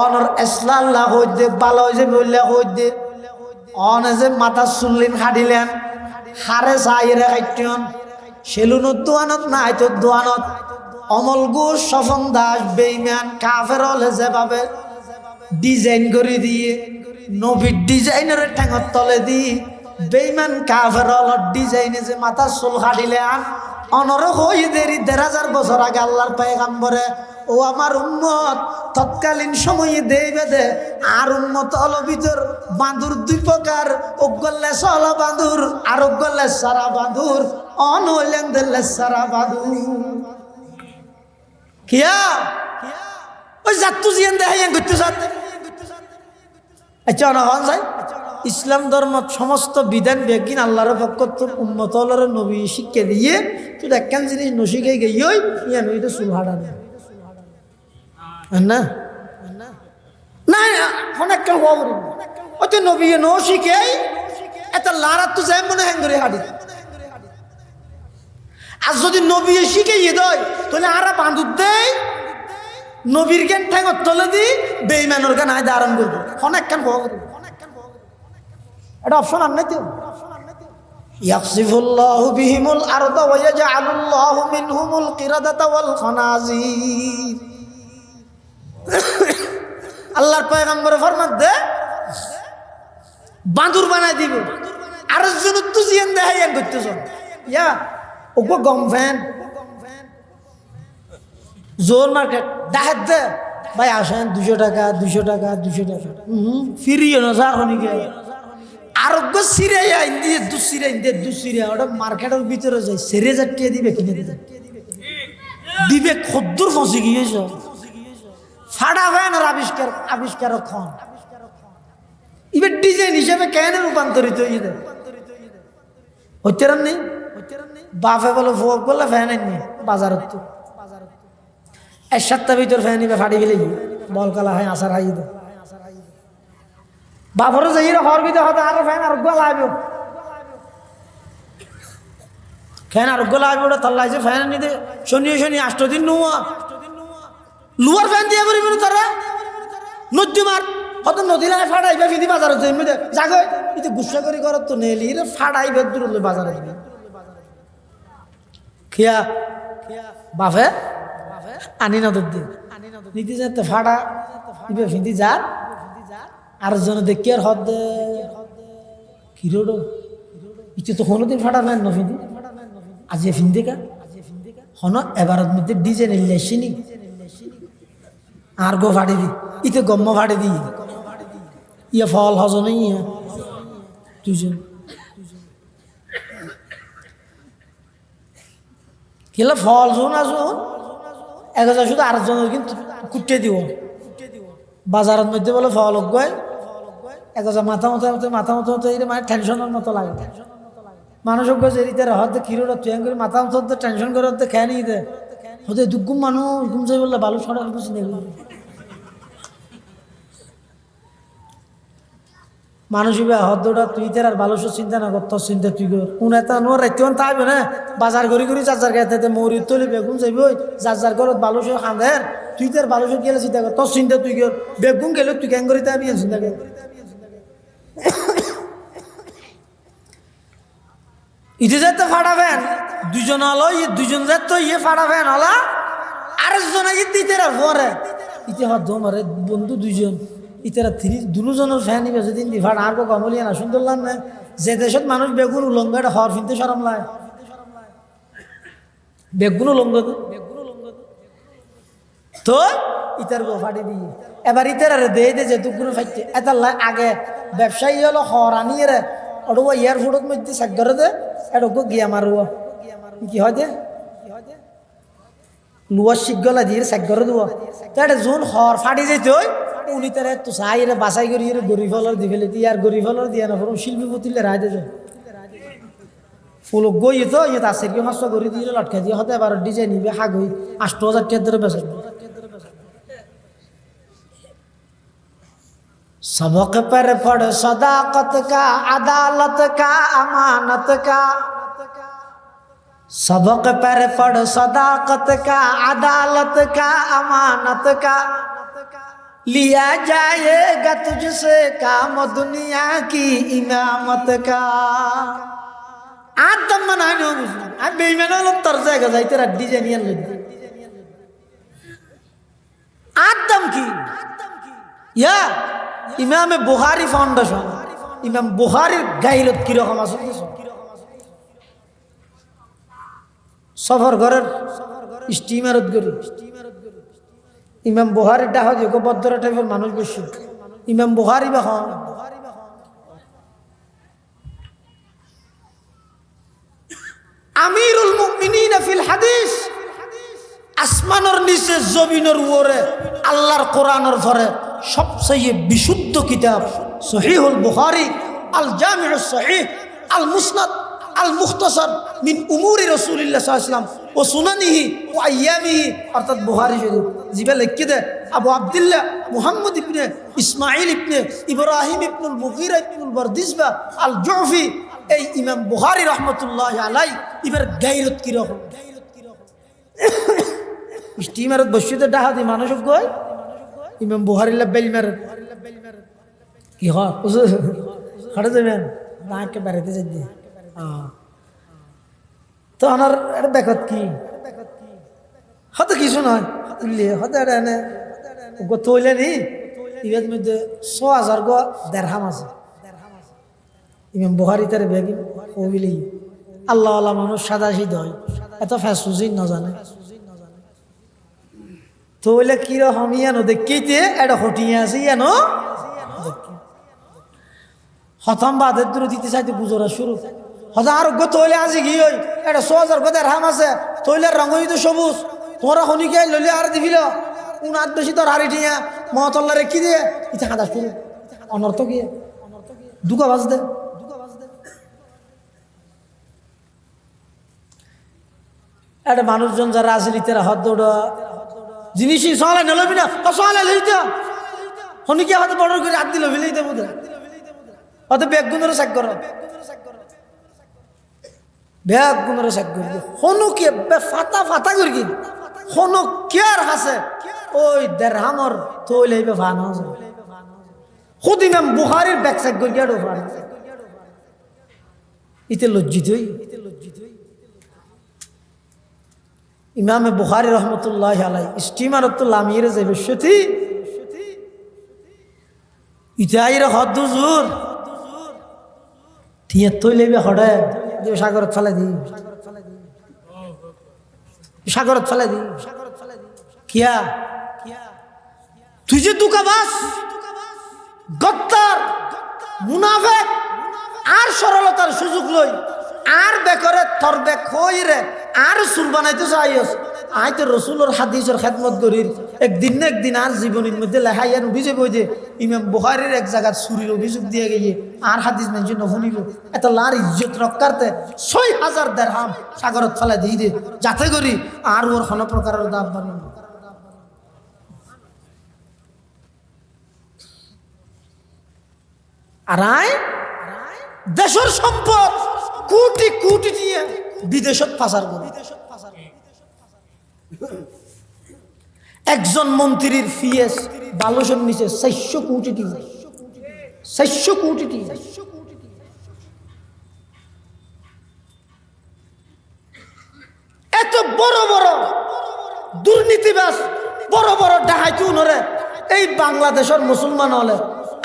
Speaker 1: অনর ইসলাম আল্লাহ হইতে ভালো হইছে বললে হইতে অন যে মাথা শুনলেন হাডিলেন হারে সাইরে হাইটন সেলুনত দোয়ানত না আইতো দোয়ানত অমল ঘোষ স্বপন দাস বেইমান কাফের হলে যেভাবে ডিজাইন করে দিয়ে নবীর ডিজাইনের ঠ্যাঙর তলে দিয়ে বেইমান কাফের হল ডিজাইনে যে মাথা চুল হাডিলে আন অনর হই দেরি 1000 বছর আগে আল্লাহর পয়গম্বরে ও আমার উম্মত তৎকালীন সময়ে দেই বেদে আর উম্মত হলো ভিতর বাঁদুর দুই প্রকার, ওগল্লে সলা বাঁদুর আর ওগল্লে সারা বাঁদুর, অনলেন দিল্লে সারা বাঁদুর। কিয়া ওই জাতু জিয়ান দেখাই করতে সাথে আচ্ছা না হন যায়। ইসলাম ধর্ম সমস্ত বিধান বেগিন আল্লাহর পক্ষ তোর উম্মত হলার নবী শিক্ষা দিয়ে তুই একখান জিনিস নশিকে গেই ইয়া নই তো চুল হাঁটা না না না অনেক কেউ ওই তো নবী নো শিখে এটা লারাত তো যাই মনে হ্যাং করে হাঁটি। আর যদি নবী শিখে দেয় তাহলে আরা বাঁধুর দেয় নবীর জ্ঞান ঠ্যাঙর তলে দি বেইমানোর গান আয় ধারণ করবো অনেক কেন এটা অপশন আর নাই তো। ইয়াকসিফুল্লাহু বিহিমুল আরদা ওয়া ইয়াজআলুল্লাহু মিনহুমুল কিরাদাতা ওয়াল খানাজির। আল্লাহর পয়গম্বর ফরমান দে বাঁদুর বানাই দিব আর জন্য তো জিয়ান দেখাইয়ান করতেছ ইয়া ওগো গম ফ্যান জোর মার্কেট দেখাত দে ভাই আসেন 200 টাকা 200 টাকা 200 টাকা ফিরিয়ে না যা খনিকে আরোগ্য সিরে দিয়ে দু সিরে ওটা মার্কেটের ভিতরে যায় সেরে জাটিয়ে দিবে কিনে দিবে দিবে খদ্দুর ফসে গিয়েছ ফাড়া ফ্যান আর আবিষ্কার খন এবার ডিজাইন হিসেবে কেন রূপান্তরিত হয়ে হচ্ছে নেই বাফে বলে ভোগ করলে ফ্যান এনে বাজারের তো এক সপ্তাহ ভিতর ফ্যান নিবে ফাটি গেলে বলকালা হয় আসার হাই দে বাফরও যাই হর ভিতরে হতে আরো ফ্যান আরোগ্য লাগবে ফ্যান আরোগ্য লাগবে ওটা তল্লাইছে ফ্যান নিতে শনি 8 দিন নুয়া লুয়ার ফ্যান দিয়ে করিব তারা নদী মার হত নদী লাগে ফাটাইবে ফিদি বাজারে যাইবে জাগে ইতে গুসা করি করত তো নেলি রে ফাটাইবে দূর বাজারে দিবি খিয়া বাফে আনি না দিন নীতি যাতে ফাটা ইবে ফিদি যা আর জন দেখি আর হদ কিরোডো ইতে তো কোনোদিন ফাটা ফ্যান নফিদি আজ ফিন্দে কা হন এবারত মধ্যে ডিজাইন এলেছিনি আর গো ফাড়ি দি ইতে গম্ম ফাড়ি দি ইয়ে ফল হজনে ইয়া দুজন কেলা ফল শোন আসুন 1000 শুধু আরেকজনের কিন্তু কুটে দিব বাজারের মধ্যে বলে ফল গয় 1000 মাথা মতো এটা মানে টেনশনের মতো লাগে মানুষ যে হতে কিরোটা তুই করে মাথা মতো টেনশন করে খেয়ে নিয়ে দে হতে দুগুম মানুষ ঘুম যাই বললে ভালো ছড়া কিছু নেই মানুষ হদ্দটা তুই আর ভালো চিন্তা না কর তোর চিন্তা তুই কর উনাতা নোর রাইতে থাকবে না বাজার করি যার গায়ে মৌরি তলি বেগুন যাইব যার ঘরত ভালো খাঁদের তুই তার ভালো গেলে চিন্তা কর তোর চিন্তা তুই কর বেগুন গেলে তুই কেন করি আমি চিন্তা কর ইতে যাতে ফাটাবেন দুজন হলো দুজন যাত তো ফাটাবেন হলা আরেকজন ইতের পরে ইতে হদ মারে বন্ধু দুইজন ইতারা দুজনের ফ্যান নিবে যেদিন দি ফাট আর কমলিয়া না সুন্দর লাগ না যে দেশত মানুষ বেগুন উলঙ্গ এটা হর ফিনতে সরম লাগে বেগুন উলঙ্গ তো ইতার গো ফাটি দিয়ে এবার ইতার আরে দে যে দুগুলো ফাইতে এটা আগে ব্যবসায়ী হলো হর আনিয়ে রে ওটা এয়ারপোর্টের মধ্যে চেক করে দে এটা গিয়া মারুয়া কি হয় দে লুয়ার শিখগলা দিয়ে চেক করে দেবো তো এটা জোন হর ফাটি যেত উনি তারা তো চাই রে বাছাই করি গরিব হলর দি ফেলে দিয়ে আর গরিব হলর দিয়ে না শিল্পী পুতিলে রায় দিয়ে ফুল গই তো ইয়ে তার কি হাস্য করে দিয়ে লটকা দিয়ে হতে এবার ডিজাইন নিবে হাগ হই 8000 টাকা ধরে বেচে सबक पर पढ़ सदाकत का अदालत का अमानत का सबक पर पढ़ सदाकत का अदालत का अमानत का लिया जाएगा तुझसे काम दुनिया की इमामत का आदम मनानो আমি বেঈমান হলাম তোর জায়গা যাইতে রাড্ডি জানিয়ান লই আদম কি ইয়া ইমামে বুখারী ফাউন্ডেশন ইমাম বুখারীর গাইলত কি রকম আছে সফর ঘরের স্টিমারত গরি ইমাম বুখারী ডাহ যোগ্য বদ্ধরা টাইপের মানুষ বেশি ইমাম বুখারী বা হন আমিরুল মুমিনিন ফিল হাদিস আসমানের নিচে জমিনের উপরে আল্লাহর কোরআনের পরে সবচেয়ে বিশুদ্ধ কিতাব সহিহুল বুখারী আল জামিউস সহিহ আল মুসনাদ আল মুখতাসার মিন উমুরি রাসূলিল্লাহ সাল্লাল্লাহু আলাইহি ওয়াসাল্লাম ও সুনানিহি ও আইয়ামিহি অর্থাৎ বুখারী শরীফ জিবে লিখে দে আবু আব্দুল্লাহ মুহাম্মদ ইবনে ইসমাঈল ইবনে ইব্রাহিম ইবনুল মুগীরা ইবনুল বারদিসবা আল জুফি এই ইমাম বুখারী রাহমাতুল্লাহি আলাইহি ইবার গায়রত কি রকম স্টিমারত বসিতে ডাহাদি মানুষ কই ইমাম বুখারী বেল মারে কি হয় খাড়ে যাবেন না কে বেড়াতে যাই দিয়ে তো আমার এটা বেকত কি হয়তো কিছু নয় হয়তো এটা এনে তৈলে নি ইবের মধ্যে ৬,০০০ গো দেড়হাম আছে ইমাম বুখারী তার বেগিন ওইলি আল্লাহ আল্লাহ মানুষ সাদা সিধ হয় এত ফ্যাসুজি না জানে তৈলে কিরকম ইয়ানো দেখিতে এটা হটিয়ে আছে ইয়ানো হতাম বাদের দূরে দিতে চাইতে বুঝরা শুরু হতা আরোগ্য তৈলে আজি কি ওই এটা ৬,০০০ গো দেড়হাম আছে তৈলের রঙ তো সবুজ তোমরা শনিকে লইলে আর দিবিল উনাত বেশি তোর হারি ঠিয়া মহতল্লা রেখি দিয়ে ইটা কাদা শুরু অনর্থ কি দুকা বাজ দে একটা মানুষজন যারা রাজনীতিরা হদ দৌড়া জিনিসই সহালে নলবি না সহালে লইতে শনিকে হয়তো বড় করে হাত দিল ফেলেই দেবো হয়তো ব্যাগগুণেরও চেক কর ব্যাগগুণেরও চেক করবি শনুকে ফাটা ফাটা করি কি শনু কেয়ার হাসে ওই দেড়হামর তৈ লইবে ভান খুদ ইমাম বুখারীর ব্যাগ চেক করি আর ভান ইতে লজ্জিত ইমামে বুখারী রহমতুল্লাহি আলাইহি স্টিমারত লামিয়ে যাবে সত্যি ইতাইর হদ জোর তিয়া তৈ লইবে হড়ে যে সাগরত ফেলে দি সাগরত ফেলে দি কিয়া তুই যে দুকাবাস গদ্দার মুনাফিক আর সরলতার সুযোগ লই আর বেকরে তোর বেক হই রে আর সুর বানাইতে চাইস আই তো রসুলের হাদিসের খেদমত করির একদিন না একদিন আর জীবনের মধ্যে লেখাই আর অভিযোগ হই যে ইমাম বুখারীর এক জায়গায় চুরির অভিযোগ দিয়ে গিয়ে আর হাদিস মেনশন নশুনিব এত লার ইজ্জত রক্ষার্থে ৬,০০০ দেড়হাম সাগরত ফেলা দিয়ে দে যাতে করি আর ওর কোনো প্রকারের দাম বাড়বে না আর দেশের সম্পদ কোটি কোটি দিয়ে বিদেশত পাচার করে একজন মন্ত্রীর ফিএস বালুসের নিচে ৪০০ কোটি টাকা ৪০০ কোটি টাকা এত বড় বড় দুর্নীতিবাজ বড় বড় ডাকাইতে উনরে এই বাংলাদেশের মুসলমান হলে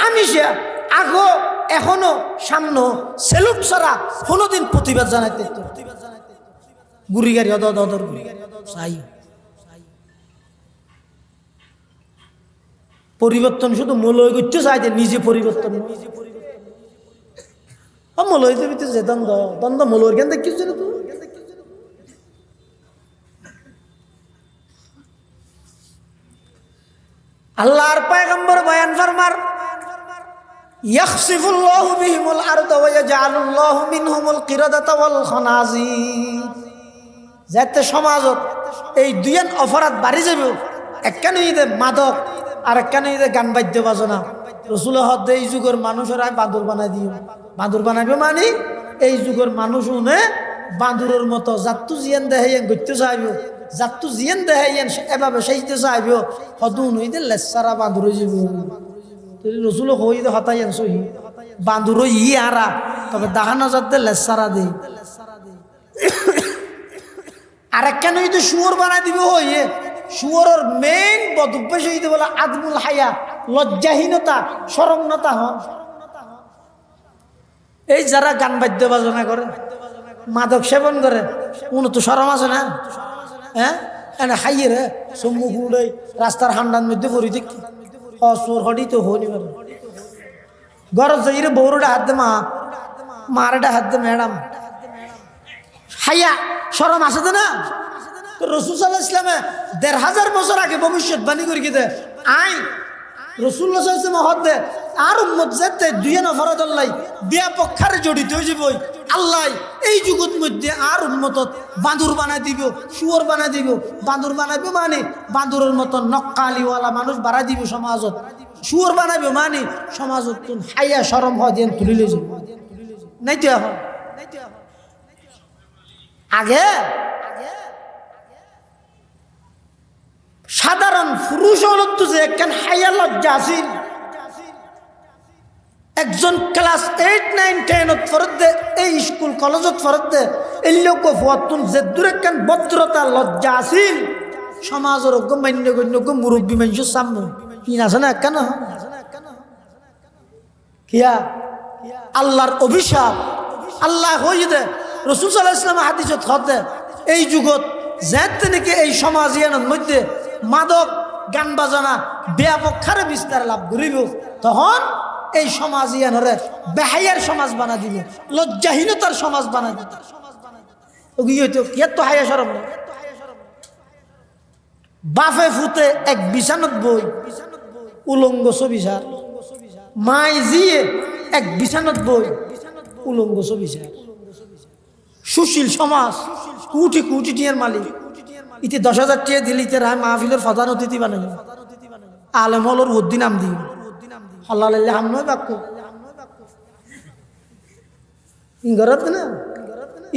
Speaker 1: আমি সে আগো এখনো সামনে সেলুট ছাড়া কোনোদিন প্রতিবাদ জানাইতে গুড়ি গাড়ি অদর চাই পরিবর্তন শুধু মলয় করতে চাইতে নিজে পরিবর্তন মলয় দেবিতে যে দ্বন্দ্ব দ্বন্দ্ব মলয়ের জ্ঞান দেখিস না তুই আল্লাহর পয়গম্বর বয়ান ফরমার ইয়াখসিফুল্লাহু বিহিমুল আরদা ওয়া ইয়াজআলুল্লাহু মিনহুমুল কিরাদাতা ওয়াল খানাজির যাতে সমাজত এই দুইয়ের অপরাধ বাড়ি যাবে একখানে ঈদে মাদক আর একখানে ঈদে গান বাদ্য বাজনা রসুল হদ এই যুগের মানুষেরা বাঁদর বানাই দিও বাঁদর বানাইবে মানে এই যুগের মানুষ উনে বাঁদরের মতো জাতু জিয়ান দেহাইয়েন গত্যে চাইব জাতু জিয়ান দেহাইয়েন এভাবে সেইতে চাইব হদুন হইতে লেসারা বাঁদর যাব রসুল হইতে হতাইয়েন সহি বাঁদর ই আরা তবে দাহানো যাতে লেসারা দেই আর একখানে যদি শুয়োর বানাই দিব হইয়ে শুয়োরের মেইন বদভ্যাস হইতে বলে আদমুল হায়া লজ্জাহীনতা শরমনতা হন এই যারা গান বাদ্য বাজনা করে মাদক সেবন করে কোনো তো শরম আছে না হ্যাঁ এনে খাইয়ে রে সম্মুখ উড়ে রাস্তার হান্ডার মধ্যে পড়ি দেখি অসুর হডি তো হনি পারে গরজ যাই রে বউরটা হাত দে মা মারটা হাত দে ম্যাডাম হাইয়া শরম আছে তো না রসুল সাল্লাল্লাহু আলাইহি ইসলামে ১৫০০ বছর আগে ভবিষ্যৎবাণী করে গিয়ে আই রসুল্লাহ মহৎ দে আর উম্মত যেতে দুই নফরত আল্লাহ বিয়া পক্ষারে জড়িত হয়ে যাব আল্লাহ এই যুগত মধ্যে আর উম্মতত বাঁদুর বানাই দিব শুয়োর বানাই দিব বাঁদুর বানাইবে মানে বাঁদুরের মতো নক্কালিওয়ালা মানুষ বাড়াই দিব সমাজত শুয়োর বানাইবে মানে সমাজত হাইয়া শরম হয় দিয়ে তুলিলে যাব নাই তো এখন আগে সাধারণ পুরুষ হলত যে একখান হাইয়া লজ্জা আছিল একজন ক্লাস 8, 9, 10 ফরত দে এই স্কুল কলেজত ফরত দে এই লোক ফতুন যে দূর একখান ভদ্রতা লজ্জা আছিল সমাজের মান্য গণ্য মুরব্বী মানুষের সামনে কি আছে না কেন কিয়া আল্লাহর অভিশাপ আল্লাহ হয়ে দে রসুল সাল্লাল্লাহু আলাইহি ওয়াসাল্লাম হাদিসত হতে এই যুগত যেতে নাকি এই সমাজ ইয়ানোর মধ্যে মাদক গান বাজনা ব্যাপক হারে বিস্তার লাভ করিব তখন এই সমাজ ইয়ানরে বেহায়ার সমাজ বানা দিবে লজ্জাহীনতার সমাজ বানা দিবে তো হায়া শরম না বাফে ফুতে এক বিছানত বই উলঙ্গ ছবিসার মাই জিয়ে এক বিছানত বই উলঙ্গ ছবিসার সুশীল সমাজ কোটি কোটি টিয়ার মালিক ইতি 10,000 টাকা দিলিতে রায় মাহফিলের প্রধান অতিথি বানাই আলেমলর উদ্দিন নাম দিই আল্লাহ হাম নয় বাক্য ইঙ্গরত না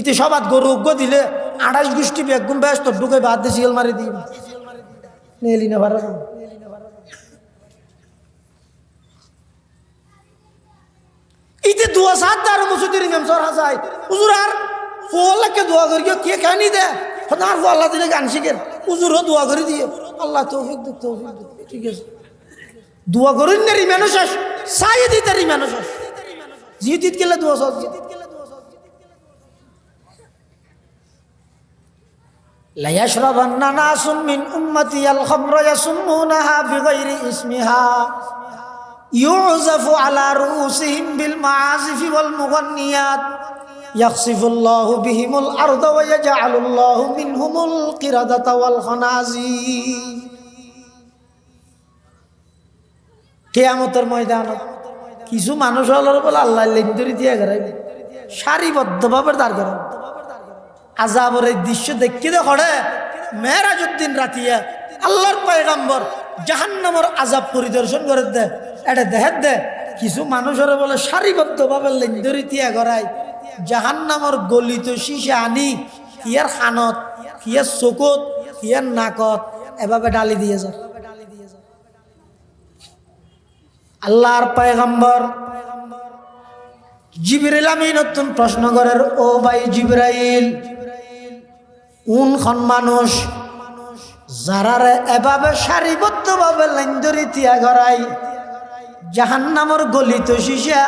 Speaker 1: ইতি সবাত গরু উগ্র দিলে 28 গোষ্ঠী বেগুন ব্যস্ত ঢুকে বাদ দিয়ে শিয়াল মারি দিই নেলি না ভাড়া ইতি দুয়া সাত দার মসজিদের ইমাম সরা যায় হুজুর আর ফোলাকে দোয়া করিও কে কানি দে খোদার আল্লাহ দিলে গান শিখেন হুজুরও দোয়া করে দিও আল্লাহ তৌফিক দিক ঠিক আছে দোয়া করেন না রিমানো শেষ সাই দিতে রিমানো শেষ জিদিত গেলে দোয়া সব لا يشربن ناس من أمتي الخمر يسمونها بغير اسمها يعزف على رؤوسهم بالمعازف والمغنيات يخسف الله بهم الأرض ويجعل الله منهم القردة والخنازير কিয়ামতের ময়দানে কিছু মানুষ হলো বলে আল্লাহ লেন্দুরি দিয়ে গড়াইবে সারিবদ্ধভাবে দাঁড় করাবে আযাবের এই দৃশ্য দেখতে দেখে মেরাজউদ্দিন রাতিয়া আল্লাহর পয়গম্বর জাহান্নামের আযাব পরিদর্শন করে দে এটা দেখে দে কিছু মানুষের বলে সারিবদ্ধভাবে লেন্দুরি দিয়ে গড়াই জাহান্নামের গলিত শিশা আনি কিয়ার খানত কিয়ার চকুত কিয়ার নাকত এভাবে ডালি দিয়ে যায় আল্লাহর পয়গম্বর জিবরিল আমিন নতুন প্রশ্ন করেন ও ভাই জিবরাইল কোন মানুষ যারারে এভাবে সারিবদ্ধভাবে লেন্দুরি দিয়া গড়াই জাহান্নামের গলিত শিশা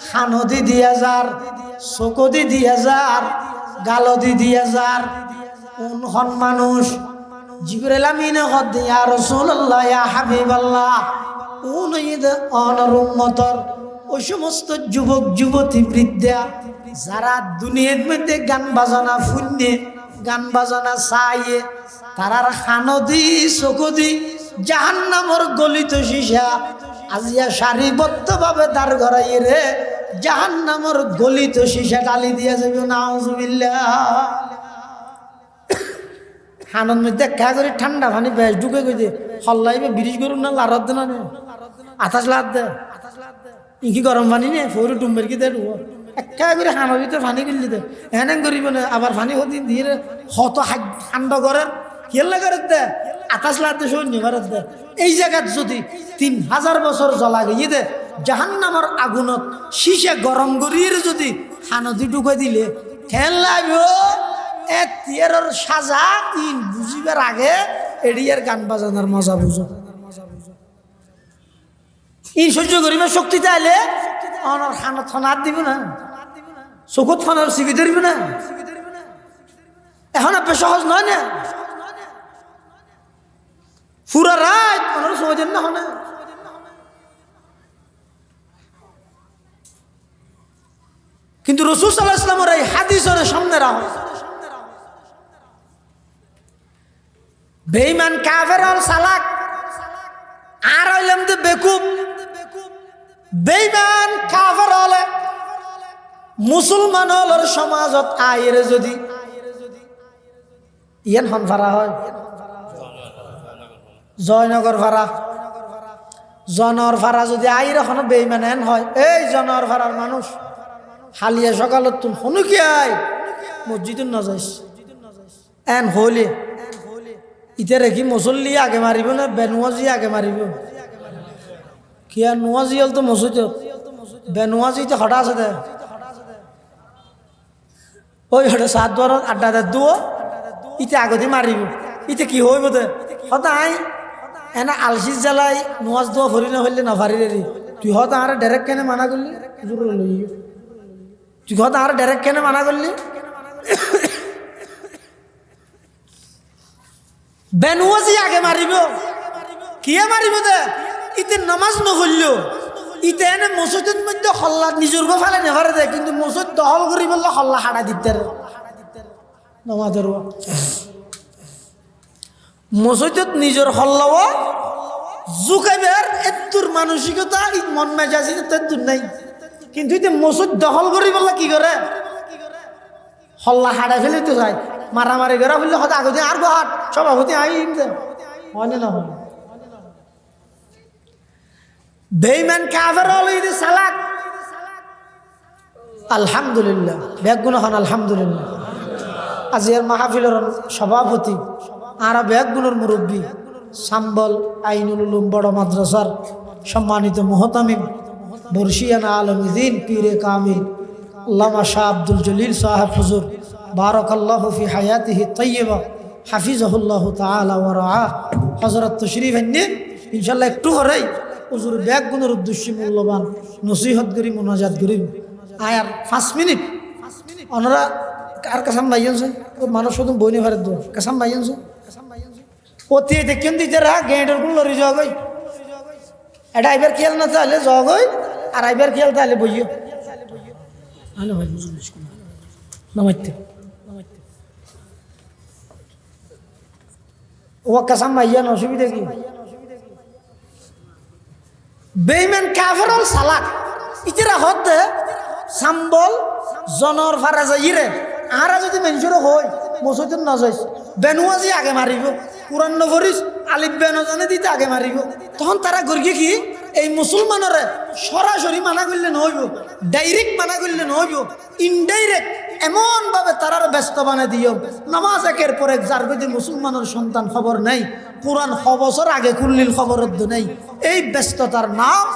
Speaker 1: খানদি দিয়া যার চকুদি দিয়া যার গালদি দিয়া যার কোন মানুষ জিবরিল আমিন কদ ইয়া রাসূলুল্লাহ ইয়া হাবিবাল্লাহ ওই সমস্ত যুবক যুবতী বৃদ্ধা যারা দুনিয়ার মধ্যে গান বাজনা ফুন্নে গান বাজনা চাইয়ে তারার খানদি চকুদি জাহান্নামের গলিত শিশা আজিয়া সারিবদ্ধভাবে দাঁড় করাই রে জাহান্নামের গলিত শিশা ডালি দিয়া যাবে নাউজুবিল্লাহ খানের মধ্যে দেখা করে ঠান্ডা পানি বেশ ঢুকে গেছে হল্লাইবে ব্রিজ করুন না লারত দে না আতাস লাদ দে ইকি গরম পানি নে ফোর ডুম্বের কি দে একা করে হানোর ভিতরে পানি কিনলি দে এনে করিব না আবার পানি হতে দিয়ে হত ঠান্ডা করেন কেলে করে দে আতাস লাদ দে সৈন্য ভারত দে এই জায়গাত যদি 3000 বছর জ্বলা গিয়ে দে জাহান্নামের আগুনত শিশে গরম করিয়ে যদি হানদি ঢুকে দিলে খেল লাগবে এর সাজা ইন বুঝিবার আগে এড়িয়ার গান বাজানোর মজা বুঝো ইন সহ্য করিবার শক্তি চাইলে আমার খানা থানার দিব না চকুত থানার সিবি ধরবে না এখন আপনি সহজ নয় না পুরা রাত ওনারা সময় দেন না হনে কিন্তু রাসূল সাল্লাল্লাহু আলাইহি ওয়াসাল্লামের এই হাদিসের সামনে রাখো বেঈমান কাফের আর সালাক আর হইলাম তো বেকুব বেঈমান কাফের হলে মুসলমান হলর সমাজত আইরে যদি ইয়ান হন ভাড়া হয় জয়নগর ভাড়া জনর ভাড়া যদি আইরে হন বেঈমান এন হয় এই জনর ভাড়ার মানুষ হালিয়া সকালত তুম হনু কি আই মসজিদুন না যাইস এন হইলে ইতে রেখি মুসল্লি আগে মারিব না বেনুয়াজি আগে মারিব কি আর নুয়াজি হল তো মসজিদ বেনুয়াজি তো হঠাৎ আছে দে ওই হঠাৎ 7 বার আড্ডা দে দুও ইতে আগতে মারিব ইতে কি হইব দে হতাই এনা আলসিস জ্বালাই নুয়াজ দোয়া ভরি না হইলে না ভারি রে তুই হত আর ডাইরেক্ট কেনে মানা করলি জোর লই তুই হত আর ডাইরেক্ট কেনে মানা করলি বেনুয়াজি আগে মারিব কিয়ে মারিব দে ইতে নামাজ নহল ইতে এনে মসজিদের মধ্যে হল্লা নিজের গো ফেলে নেভারে দে কিন্তু মসজিদ দখল করি বললে হল্লা হাড়া দিতে নামাজের মসজিদত নিজের হল্লাও জুকাইবার এত্তুর মানসিকতা মন মেজাজি তেত্তুর নাই কিন্তু ইতে মসজিদ দখল করি বললে কি করে হল্লা হাড়া ফেলে তো যায় মারামারি করা বললে হয়তো আগতে আর হাট সভাপতি আইন হয় না হয় বেঈমান কাফের হল ইদে সালাক আলহামদুলিল্লাহ বেগুন হন আলহামদুলিল্লাহ আজিয়ার মাহফিলের সভাপতি আর বেগুনের মুরব্বী সাম্বল আইনুল উলুম বড় মাদ্রাসার সম্মানিত মুহতামিম বর্ষিয়ানা আলমীদ্দিন পীরে কামিল আল্লামা শাহ আব্দুল জলিল সাহেব হুজুর বারাকাল্লাহু ফি হায়াতিহি তাইয়্যিবা হাফিজাহুল্লাহু তাআলা ওয়া রাআহ হযরত তশরীফ আননি ইনশাআল্লাহ একটু হরেই হুজুর ব্যাগ গুণের উদ্দেশ্যে মূল্যবান নসিহত করি মুনাজাত করি আয়ার 5 মিনিট ওনারা কার কাসাম ভাইয়ানছে ও মানুষ শুধু বইনি ভারত দো কাসাম ভাইয়ানছে ওতে দেখেন দিতেরা গেঁডের গুণ লরি জগই এটা আইবার খেয়াল না তাহলে জগই আর আইবার খেয়াল তাহলে বইও আলো ভাই নমস্তে ও কাসাম ভাইয়ান অসুবিধা কি বেঈমান কাফের হল সালাক ইতেরা হতে সাম্বল জনর ফারা যাইরে আরা যদি মেনসুর হয় মসজিদ না যাইস বেনুয়াজি আগে মারিব কুরআন নফরিস আলিফ বেন জানে দিতে আগে মারিব তখন তারা গর্গে কি এই মুসলমানরে সরাসরি মানা করলে নহইব ডাইরেক্ট মানা করলে নহইব ইনডাইরেক্ট এমন ভাবে তারার ব্যস্ত বানা দিও নামাজ একের পর এক যার গতি মুসলমানের সন্তান খবর নাই কুরআন খবর আগে কুল্লিল খবরদ্দ নেই এই ব্যস্ততার নাম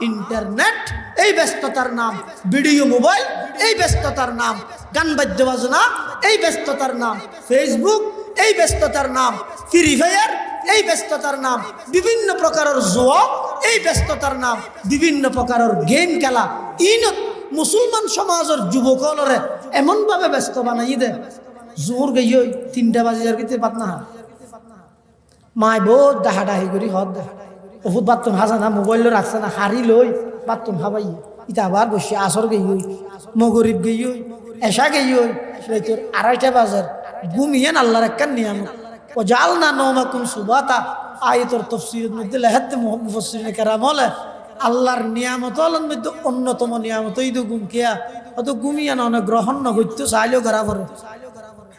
Speaker 1: ইন্টারনেট এই ব্যস্ততার নাম ভিডিও মোবাইল এই ব্যস্ততার নাম গান বাদ্য বাজনা এই ব্যস্ততার নাম ফেসবুক এই ব্যস্ততার নাম ফ্রি ফায়ার এই ব্যস্ততার নাম বিভিন্ন প্রকারের জুয়া এই ব্যস্ততার নাম বিভিন্ন প্রকারের গেম খেলা ইনত মুসলমান সমাজের যুবকলরে এমনভাবে ব্যস্ত বানাই দে জোর গই 3টা বাজে আর কিতে পাত না মাই বহুত ডাহাডাহি করি হদ ওষুধ বাথরুম হাসা না মোবাইল রাখছে না হারি লই বাথরুম হাবাই ইটা আবার বসে আসর গই মগরিব গই এশা গই তোর 2:30 বাজার ঘুমিয়েন আল্লাহর একটা নিয়ামত ও জাল না নৌমাকুম সুবাতা আয়াতের তাফসীরের মধ্যে লেহাত মুফাসসিরিনে কেরাম বলে আল্লাহর নিয়ামত হলেন মধ্যে অন্যতম নিয়ামত এই তো ঘুম কিয়া অত ঘুমিয়ে না অনেক গ্রহণ না করতে চাইলেও গড়া পড়ে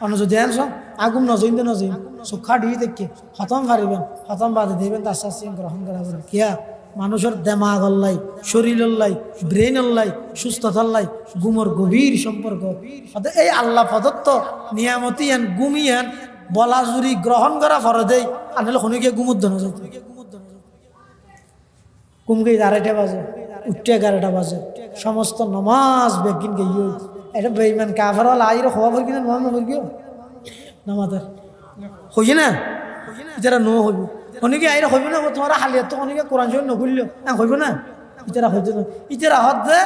Speaker 1: অন্য যদি আনছ আগুন নজইন নজইন সুখা দিয়ে দেখে খতম পারিবেন খতম বাদে দিবেন তার শাস্তি গ্রহণ করা পড়ে কিয়া মানুষের দেমাগ অল্লাই শরীর অল্লাই ব্রেন অল্লাই সুস্থতা অল্লাই ঘুমর গভীর সম্পর্ক এই আল্লাহ প্রদত্ত নিয়ামতি এন ঘুমিয়েন বলা জুরি গ্রহণ করা ফর দেই আনলে শনিকে ঘুমুর ধন যেত ঘুমকে 2:30 বাজে উঠতে 11টা বাজে সমস্ত নমাজ বেগিন গিয়ে এটা বেঈমান কাফের হল আইরে হওয়া পর কিনা নমাজ নকর গিয়ে নামাজের হইছে না ইতারা ন হইব অনেকে আইরে হইব না তোমার হালিয়াত তো অনেকে কোরআন শরীফ নকরল হইব না ইতারা হইতে না ইতারা হতে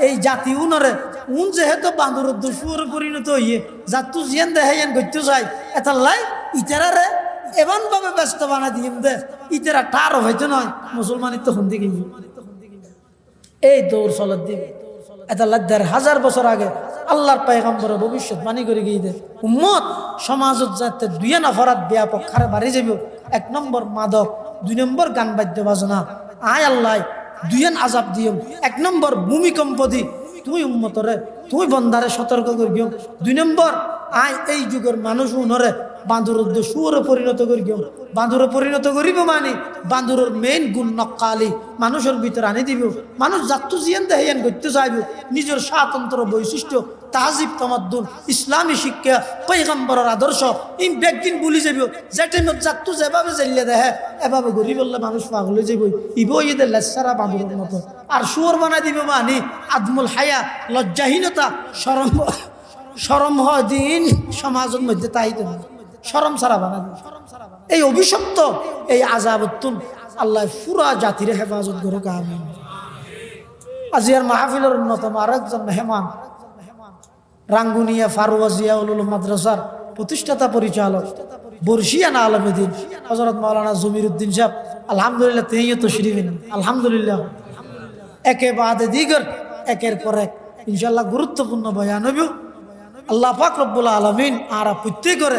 Speaker 1: এই জাতি উনরে উন যেহেতু বান্দরের দুশুর পরিণত হইয়ে জাতু জিয়ান দেহে ইয়ান গইতে চাই এটা লাই ইতারারে এমন ভাবে ব্যস্ত বানা দিম দে ইতেরা টারও হয়তো নয় মুসলমানের তো হুন্দি গিয়ে এই দৌড় চলত দিবে এটা ১,০০০ বছর আগে আল্লাহর পয়গম্বর ভবিষ্যৎবাণী করে গিয়ে দে উম্মত সমাজত যাতে দুই নফরাত ব্যাপক হারে বাড়ি যাব। ১ নম্বর মাদক, ২ নম্বর গান বাদ্য বাজনা, আয় আল্লাহ দুইয়েন আজাব দিও। ১ নম্বর ভূমিকম্প দি তুমি উম্মতরে তুমি বন্দারে সতর্ক করিও। ২ নম্বর আয় এই যুগের মানুষ উনরে বাঁদুরের সুরে পরিণত করিও। বাঁদুরে পরিণত করিব মানে বাঁদুরের মেইন গুণ নক্কালি মানুষের ভিতরে আনি দিব। মানুষ যাত্তু জিয়ান দেহিয়ান করতে চাইব নিজের স্বাতন্ত্র বৈশিষ্ট্য তাজিব তমাদ্দুন ইসলামী শিক্ষা পয়গম্বরের আদর্শ ইন ব্যক্তিন ভুলি যাব। যে টাইমত যাত্তু যেভাবে জেলিয়ে দেহে এভাবে গড়ি বললে মানুষ পাগল হয়ে যাব। ইব ইদের লেসারা বাঁদুরের মতো আর সুর বানাই দিব মানে আদমুল হায়া লজ্জাহীনতা শরম হয় দিন সমাজের মধ্যে তাই তো শরম সারা বানাবি। এই অভিশপ্ত এই আযাবতুন আল্লাহ পুরা জাতির হেফাজত করুক আমিন। আজিয়ার মাহফিলের অন্যতম আরেকজন মেহমান রাঙ্গুনিয়া ফারুয়া জিয়াউল মাদ্রাসার প্রতিষ্ঠাতা পরিচালক বর্ষিয়ানা আলমেদিন হযরত মাওলানা জমির উদ্দিন সাহেব আলহামদুলিল্লাহ তিনিও তশরিফ এনেন। আলহামদুলিল্লাহ একে বাদে দিগর একের পর এক ইনশাআল্লাহ গুরুত্বপূর্ণ বয়ান হইব। আল্লাহ পাক রব্বুল আলামিন আর প্রত্যেকের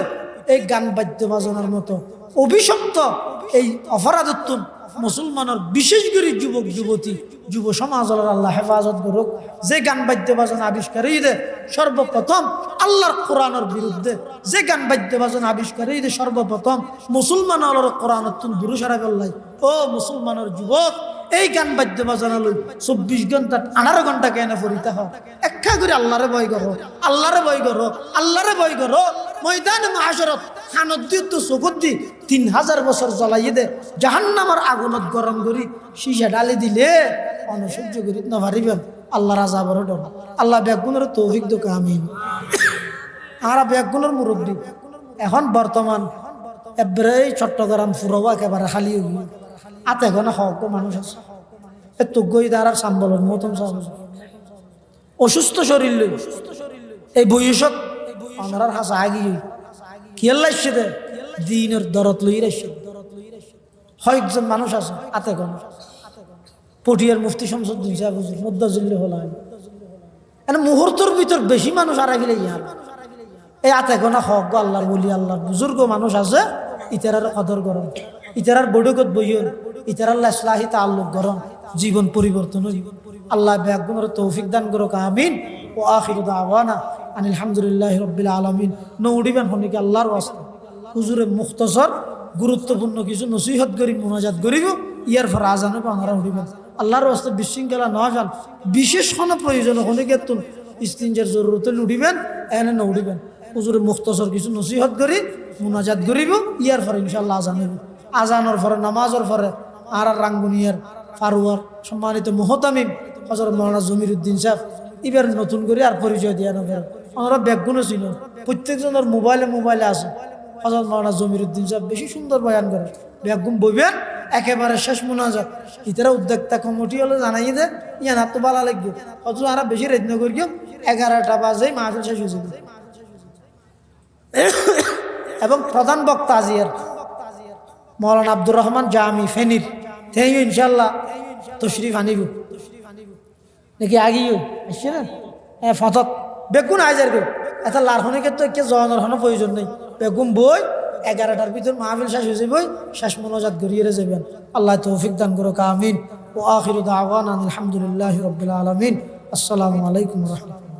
Speaker 1: এই গান বাদ্য বাজনার মতো অভিশপ্ত এই অপরাধত্ব মুসলমানের বিশেষ করে যুবক যুবতী যুব সমাজ আল্লাহ হেফাজত করুক। যে গান বাদ্য বাজনা আবিষ্কারই দে সর্বপ্রথম আল্লাহর কোরআনের বিরুদ্ধে, যে গান বাদ্য বাজনা আবিষ্কারই দে সর্বপ্রথম মুসলমান আল্লাহর কোরআনের তুন দূরে সারা বললাই। ও মুসলমানের যুবক এই গান বাদ্য বাজনা লই ২৪ ঘন্টা ১৮ ঘন্টা কেন পড়িতে হয়? একা করে আল্লাহরে ভয় করো, আল্লাহরে ভয় করো, আল্লাহরে ভয় করো। ময়দানে মাহশরত খানদ্দিত চকুদ্দি ৩,০০০ বছর জ্বলাইয়ে দে জাহান্নামের আগুনত গরম করি শিশা ডালি দিলে অনসহ্য করি না পারিবেন। আল্লাহ রাজা বড় ডর। আল্লাহ ব্যাগুনের তৌফিক দোকা আমিন। আর ব্যাগুনের মুরব্বী এখন বর্তমান এবারে চট্টগ্রাম ফুরবা একেবারে খালি আতে এখন হক মানুষ আছে এত গই দ্বারা সাম্বলের মতন অসুস্থ শরীর লই এই বয়সত আমার হাসা আগিয়ে খেয়াল লাগছে দে দিনের দরদ লই রাখছে। কয়েকজন মানুষ আছে আতে কোন পটিয়ার মুফতি শামসুদ্দিন সাহেব হুজুর মুদ্দাজিল্লাহ হল এনে মুহূর্তের ভিতর বেশি মানুষ আর গেলে ইয়ার এই আতে কোনা হক গো আল্লাহর বলি আল্লাহর বুজুর্গ মানুষ আছে ইতারার কদর গরম ইতারার বৈঠকত বইয়ন ইতারার ইসলাহি তাআল্লুক গরম জীবন পরিবর্তন হই। আল্লাহ ব্যাগুনের তৌফিক দান করুক আমিন। ও আখিরু দাওয়ানা আনিল হামদুলিল্লাহি রাব্বিল আলামিন। নউডিবেন হনিকে আল্লাহর ওয়াস্তে হুজুরে মুখতসর গুরুত্বপূর্ণ কিছু নসিহত করি মুনাজাত করিব ইয়ার পর আজানে আপনারা উঠিবেন। আল্লাহর ওয়াস্তে বিশৃঙ্খলা না যান বিশেষ কোনো প্রয়োজন হনিকে তুন ইস্তিনজার জরুরতে উঠিবেন এনে নউডিবেন হুজুরে মুখতসর কিছু নসিহত করি মুনাজাত করিব ইয়ার পর ইনশাআল্লাহ আজান হইব। আজানোর পরে নামাজের পরে আর রাঙ্গুনিয়ার ফারুয়ার সম্মানিত মুহতামিম হযরত মাওলানা জমির উদ্দিন সাহেব এবার নতুন করে আর পরিচয় দিয়া না পারে আমরা ব্যাগুনও ছিল প্রত্যেকজনের মোবাইলে আছে। হযরত মাওলানা জমির উদ্দিন সাহেব বেশি সুন্দর বয়ান করে ব্যাগুন বইবেন একেবারে শেষ মুনাজাত ইতারা উদ্যোক্তা কমিটি হলে জানাই দে ইয়ান তো ভালো লাগবে অথচ আর বেশি রেত করি 11টা বাজে মাহফিল শেষ হয়ে যাবে। এবং প্রধান বক্তা আজিয়ার মাওলানা আব্দুর রহমান জামি ফেনির তেই ইনশাল্লাহ তশরিফ আনিব নাকি আগিও আসছে না ফতত বেগুন আইজার গে এটা লারহনিকে তো একে জনের হনো প্রয়োজন নেই বেগুন বই 11টার ভিতর মাহফিল শেষ হয়ে যাবে শেষ মোনাজাত করিয়ে যাবেন। আল্লাহ তৌফিক দান করুক আমিন। ও আখিরু দাওয়ানা আলহামদুলিল্লাহি রাব্বিল আলামিন। আসসালামু আলাইকুম ওয়া রাহমাতুল্লাহ।